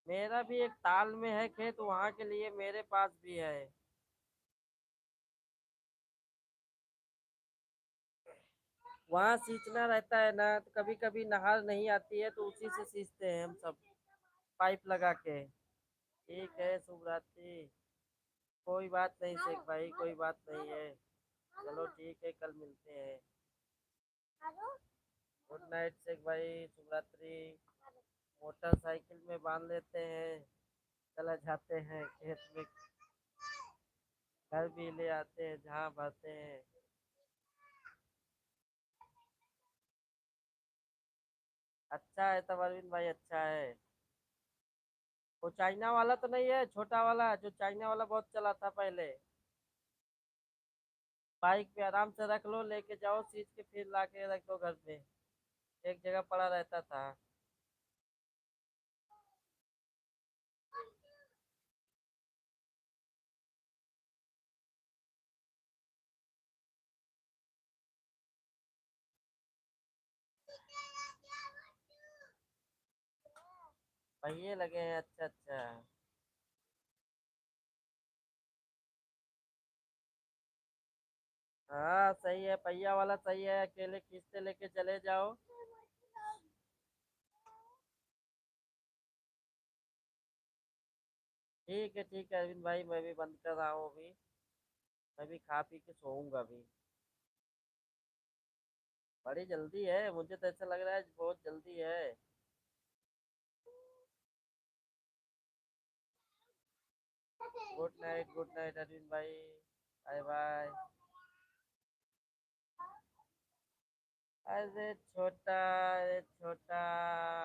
मेरा भी एक ताल में है खेत, वहां के लिए मेरे पास भी है। वहां सींचना रहता है ना, तो कभी कभी नहर नहीं आती है तो उसी से सींचते हैं हम सब, पाइप लगा के। ठीक है, शुभ रात्रि। कोई बात नहीं शेख भाई, कोई बात नहीं है। चलो ठीक है, कल मिलते हैं। गुड नाइट शेख भाई, शुभ रात्रि। मोटरसाइकिल में बांध लेते हैं, चला जाते हैं खेत में, घर भी ले आते हैं, जहाँ भरते हैं। अच्छा है तब अरविंद भाई, अच्छा है। वो चाइना वाला तो नहीं है, छोटा वाला जो चाइना वाला बहुत चला था पहले? बाइक पे आराम से रख लो, लेके जाओ सीट के, फिर ला के रख दो घर पे, एक जगह पड़ा रहता था। पहिए लगे हैं, अच्छा अच्छा। हाँ सही है, पहिया वाला सही है, अकेले खींचते लेके चले जाओ। ठीक है अरविंद भाई, मैं भी बंद कर रहा हूँ अभी। मैं भी खा पी के सोऊंगा अभी। बड़ी जल्दी है, मुझे तो ऐसा लग रहा है बहुत जल्दी है। गुड नाइट अरविंद भाई। Bye bye. अरे छोटा,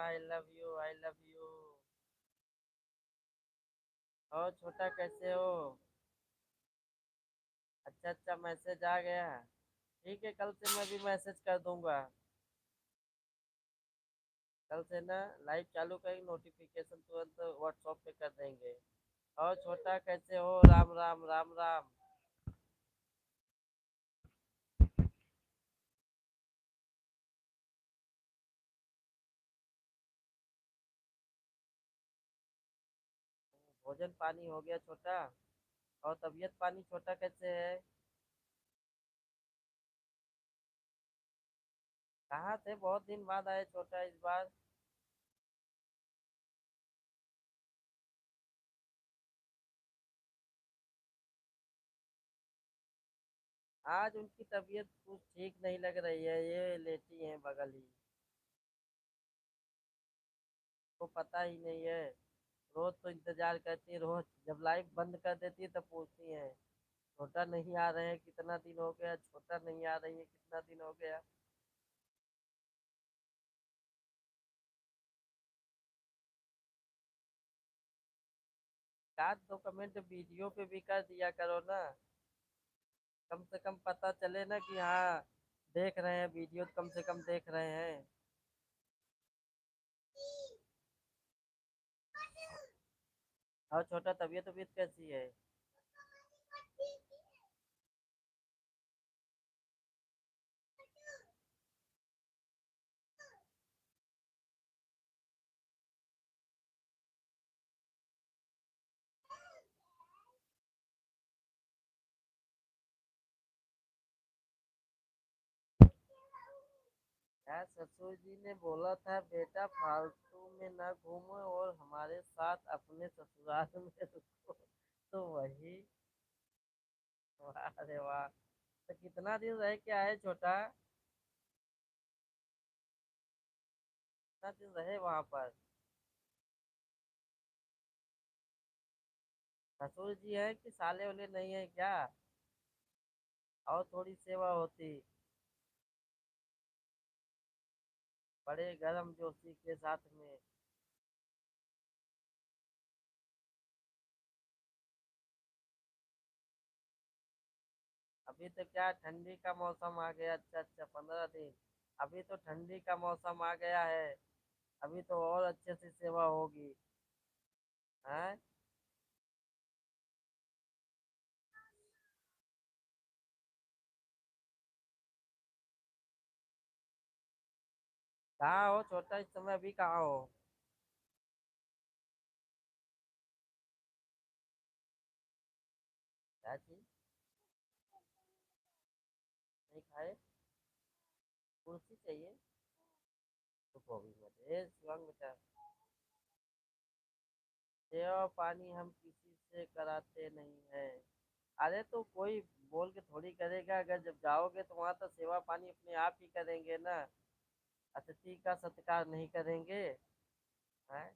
आई लव यू। और छोटा कैसे हो? अच्छा अच्छा, मैसेज आ गया। ठीक है, कल से मैं भी मैसेज कर दूंगा। कल से ना लाइव चालू करेंगे, नोटिफिकेशन तुरंत व्हाट्सएप पे कर देंगे। और छोटा कैसे हो? राम राम राम राम। भोजन पानी हो गया छोटा? और तबीयत पानी छोटा कैसे है? कहाँ थे? बहुत दिन बाद आए छोटा इस बार। आज उनकी तबीयत कुछ ठीक नहीं लग रही है, ये लेटी हैं बगल ही। को पता ही नहीं है। रोज तो इंतजार करती है, रोज जब लाइव बंद कर देती है तब पूछती है छोटा नहीं आ रहे हैं, कितना दिन हो गया, छोटा नहीं आ रही है, कितना दिन हो गया। काट दो कमेंट, वीडियो पे भी कर दिया करो ना। कम से कम पता चले ना कि हाँ देख रहे हैं वीडियो, कम से कम देख रहे हैं। और छोटा तबीयत तबीयत कैसी है? यार ससुर जी ने बोला था बेटा फालतू में ना घूमो और हमारे साथ अपने ससुराल में रुको, तो वही। वाह, अरे वाह। तो कितना दिन रह के आए छोटा? कितना दिन रहे वहां पर? ससुर जी है कि साले वाले नहीं है क्या? और थोड़ी सेवा होती। बड़े गर्म जोशी के साथ में। अभी तो क्या ठंडी का मौसम आ गया, अच्छा अच्छा 15 दिन। अभी तो ठंडी का मौसम आ गया है। अभी तो और अच्छे से सेवा होगी। हैं? कहाँ हो छोटा इस समय? अभी कहाँ हो? क्या चीज नहीं खाए? कुर्सी चाहिए? तो गोभी मत ए शिवांग बेटा। सेवा पानी हम किसी से कराते नहीं है। अरे तो कोई बोल के थोड़ी करेगा, अगर जब जाओगे तो वहां तो सेवा पानी अपने आप ही करेंगे ना। अतिथि का सत्कार नहीं करेंगे? हैं?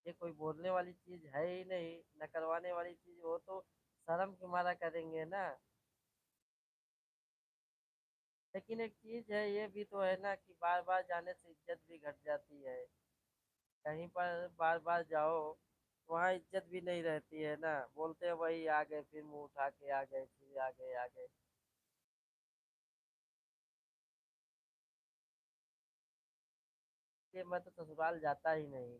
ये कोई बोलने वाली चीज है ही नहीं। न करवाने वाली चीज हो तो शर्म के मारा करेंगे ना। लेकिन एक चीज है, ये भी तो है ना कि बार बार जाने से इज्जत भी घट जाती है। कहीं पर बार बार जाओ, वहाँ इज्जत भी नहीं रहती है ना, बोलते हैं वही आ गए, फिर मुंह उठा के आ गए, फिर आ गए आ गए। इसलिए मैं तो ससुराल जाता ही नहीं।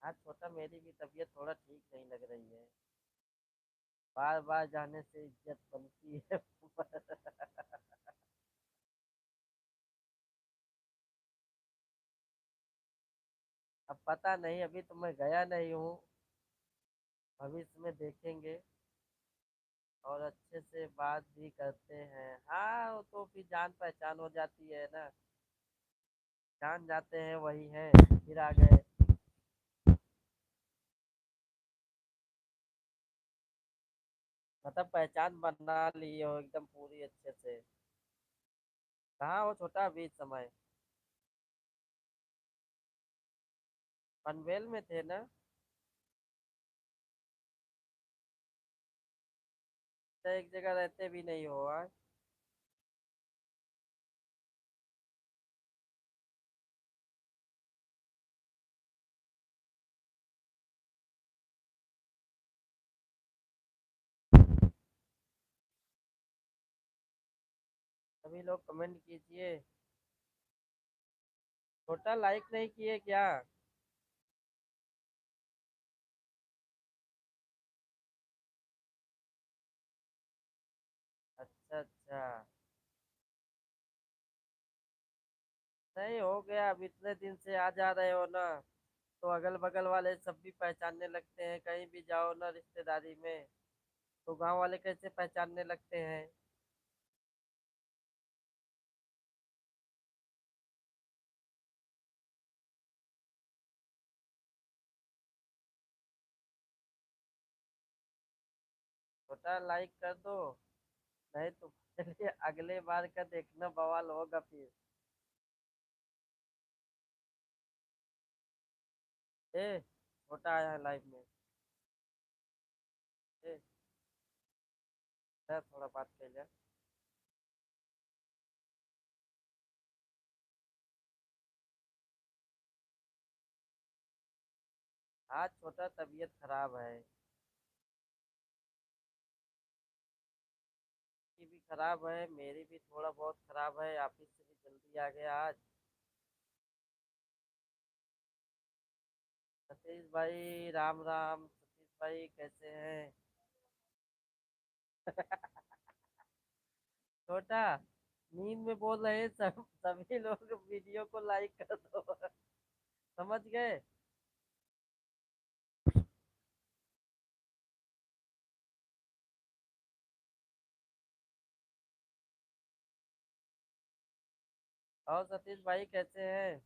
आज छोटा मेरी भी तबीयत थोड़ा ठीक नहीं लग रही है। बार बार जाने से इज्जत बनती है। अब पता नहीं, अभी तो मैं गया नहीं हूँ। भविष्य में देखेंगे। और अच्छे से बात भी करते हैं, हाँ वो तो फिर जान पहचान हो जाती है ना। जान जाते हैं वही है, फिर आ गए। मतलब पहचान बना ली हो एकदम पूरी अच्छे से। कहाँ हो छोटा अभी इस समय? पनवेल में थे ना? तो एक जगह रहते भी नहीं हो आज। सभी लोग कमेंट कीजिए। छोटा लाइक नहीं किए क्या? अच्छा अच्छा। नहीं हो गया, अब इतने दिन से आ जा रहे हो ना, तो अगल बगल वाले सब भी पहचानने लगते हैं। कहीं भी जाओ ना रिश्तेदारी में, तो गांव वाले कैसे पहचानने लगते हैं। छोटा लाइक कर दो, नहीं तो चलिए अगले बार का देखना बवाल होगा फिर। ए छोटा आया है लाइव में। ए थोड़ा बात कर लिया। आज छोटा तबीयत खराब है। की भी खराब है, मेरी भी थोड़ा बहुत खराब है, ऑफिस से भी जल्दी आ गया आज। सतीश भाई राम राम, सतीश भाई कैसे हैं? छोटा नींद में बोल रहे हैं सब, सभी लोग वीडियो को लाइक कर दो। समझ गए? और सतीश भाई कैसे हैं?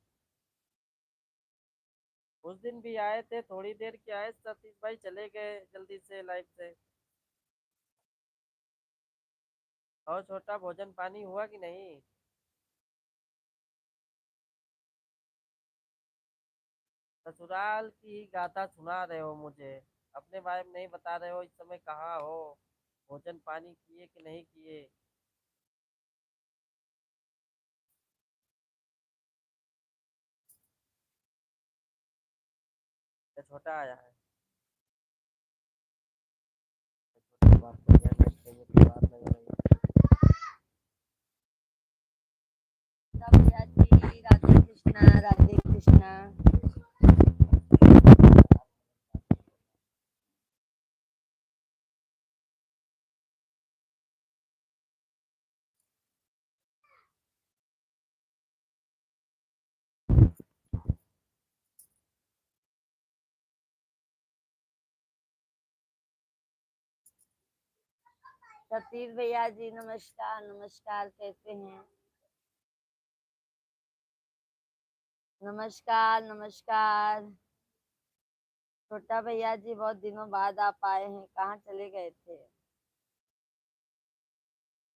उस दिन भी आए थे, थोड़ी देर के आए सतीश भाई, चले गए जल्दी से लाइव से। और छोटा भोजन पानी हुआ कि नहीं? ससुराल की गाथा सुना रहे हो मुझे, अपने बारे में नहीं बता रहे हो। इस समय कहाँ हो? भोजन पानी किए कि नहीं किए? या छोटा आया है? छोटा बात को ध्यान रखते हुए कोई बात नहीं रही। भैया जी राधे कृष्णा राधे कृष्णा। सतीश भैया जी नमस्कार नमस्कार, कैसे हैं? नमस्कार नमस्कार। छोटा भैया जी बहुत दिनों बाद आप आए हैं, कहाँ चले गए थे?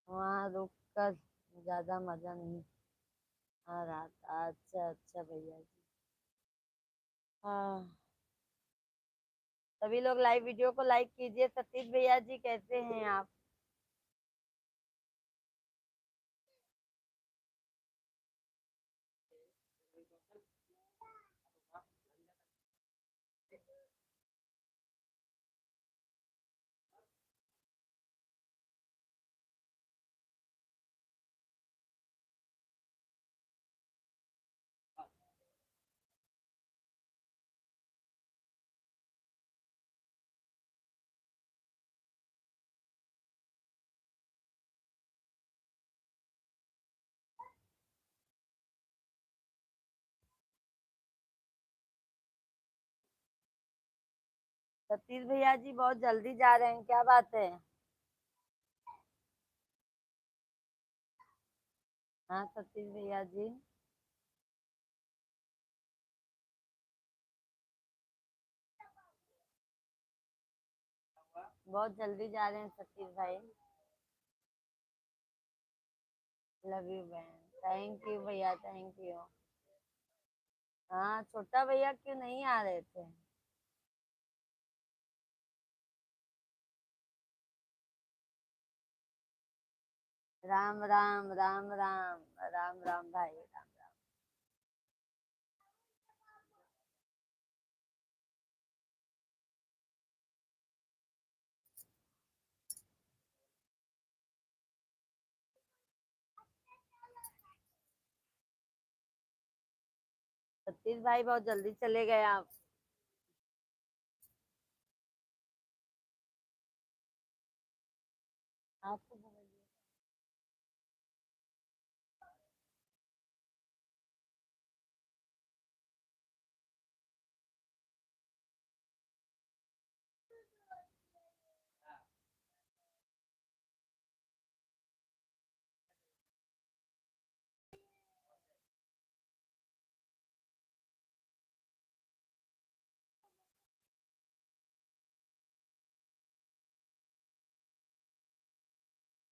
वहाँ रुक कर ज्यादा मजा नहीं आ रहा था। अच्छा अच्छा भैया जी। हाँ, सभी लोग लाइव वीडियो को लाइक कीजिए। सतीश भैया जी कैसे हैं आप? सतीश भैया जी बहुत जल्दी जा रहे हैं, क्या बात है? हाँ सतीश भैया जी। बहुत जल्दी जा रहे हैं सतीश भाई। लव यू बहन। थैंक यू भैया, थैंक यू। हाँ, छोटा भैया क्यों नहीं आ रहे थे? राम राम राम राम राम राम भाई, राम राम। सतीश भाई बहुत जल्दी चले गए आप। आपको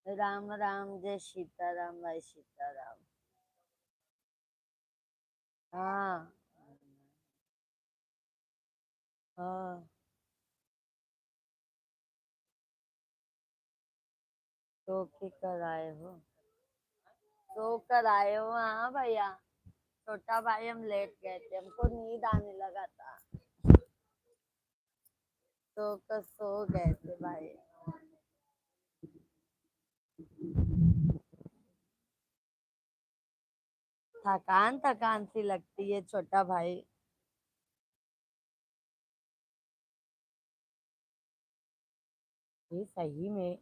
राम राम, जय सीताराम भाई, सीताराम। हाँ हाँ, तो के कर आए हो? तो कर आए हो, हाँ भैया। छोटा भाई हम लेट गए थे, हमको नींद आने लगा था, तो कर सो गए थे भाई। थकान थकान सी लगती है छोटा भाई। ये सही में।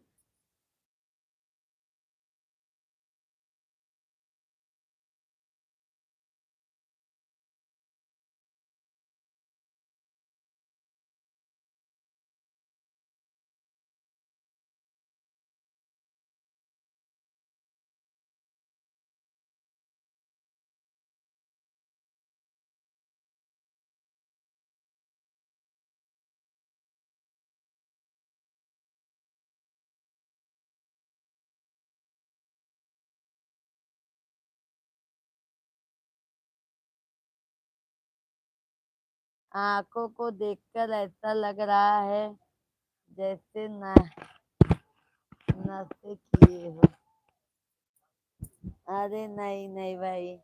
आंखों को देखकर ऐसा लग रहा है जैसे न नशे किए हो। अरे नहीं नहीं भाई,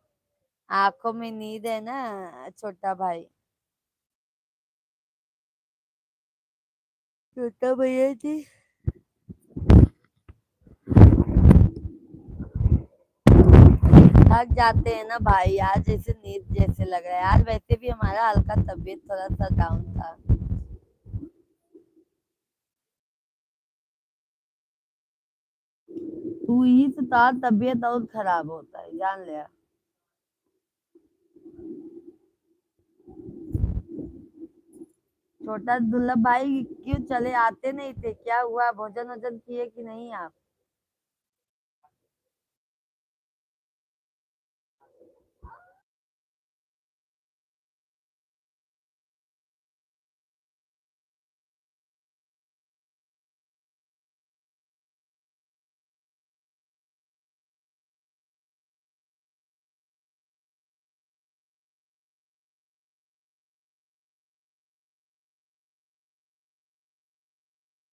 आंखों में नींद है ना छोटा भाई। छोटा भैया जी थक जाते हैं ना भाई, आज जैसे नींद जैसे लग रहा है। आज वैसे भी हमारा हल्का तबीयत थोड़ा सा डाउन था। तू ही से तार तबीयत और खराब होता है, जान लिया। छोटा दुर्लभ भाई क्यों चले आते नहीं थे? क्या हुआ, भोजन वोजन किए कि नहीं आप?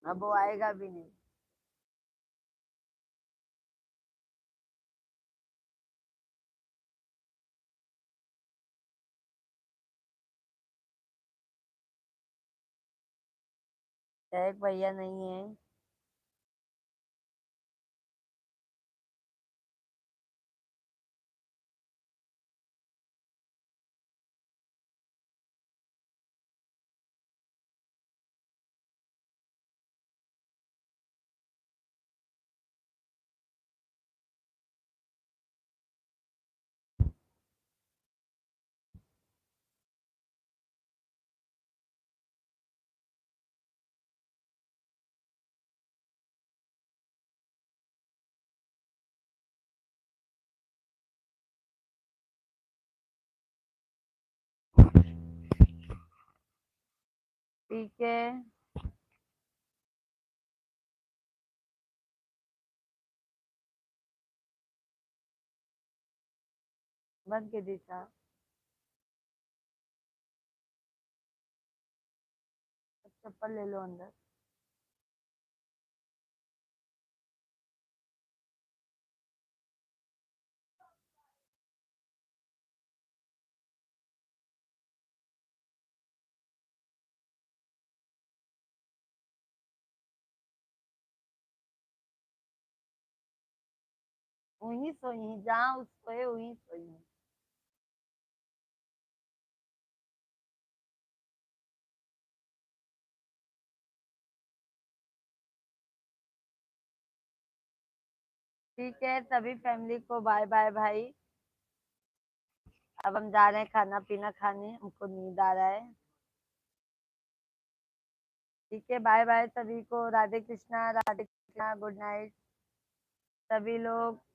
अब वो आएगा भी नहीं। एक भैया नहीं है। ठीक है। बंद के दिखा। चप्पल ले लो अंदर। वहीं सोई, जहाँ उस सोए वहीं सोई। ठीक है, सभी फैमिली को बाय बाय भाई। अब हम जा रहे हैं खाना पीना खाने, हमको नींद आ रहा है। ठीक है, बाय बाय सभी को। राधे कृष्णा, राधे कृष्णा, गुड नाइट सभी लोग।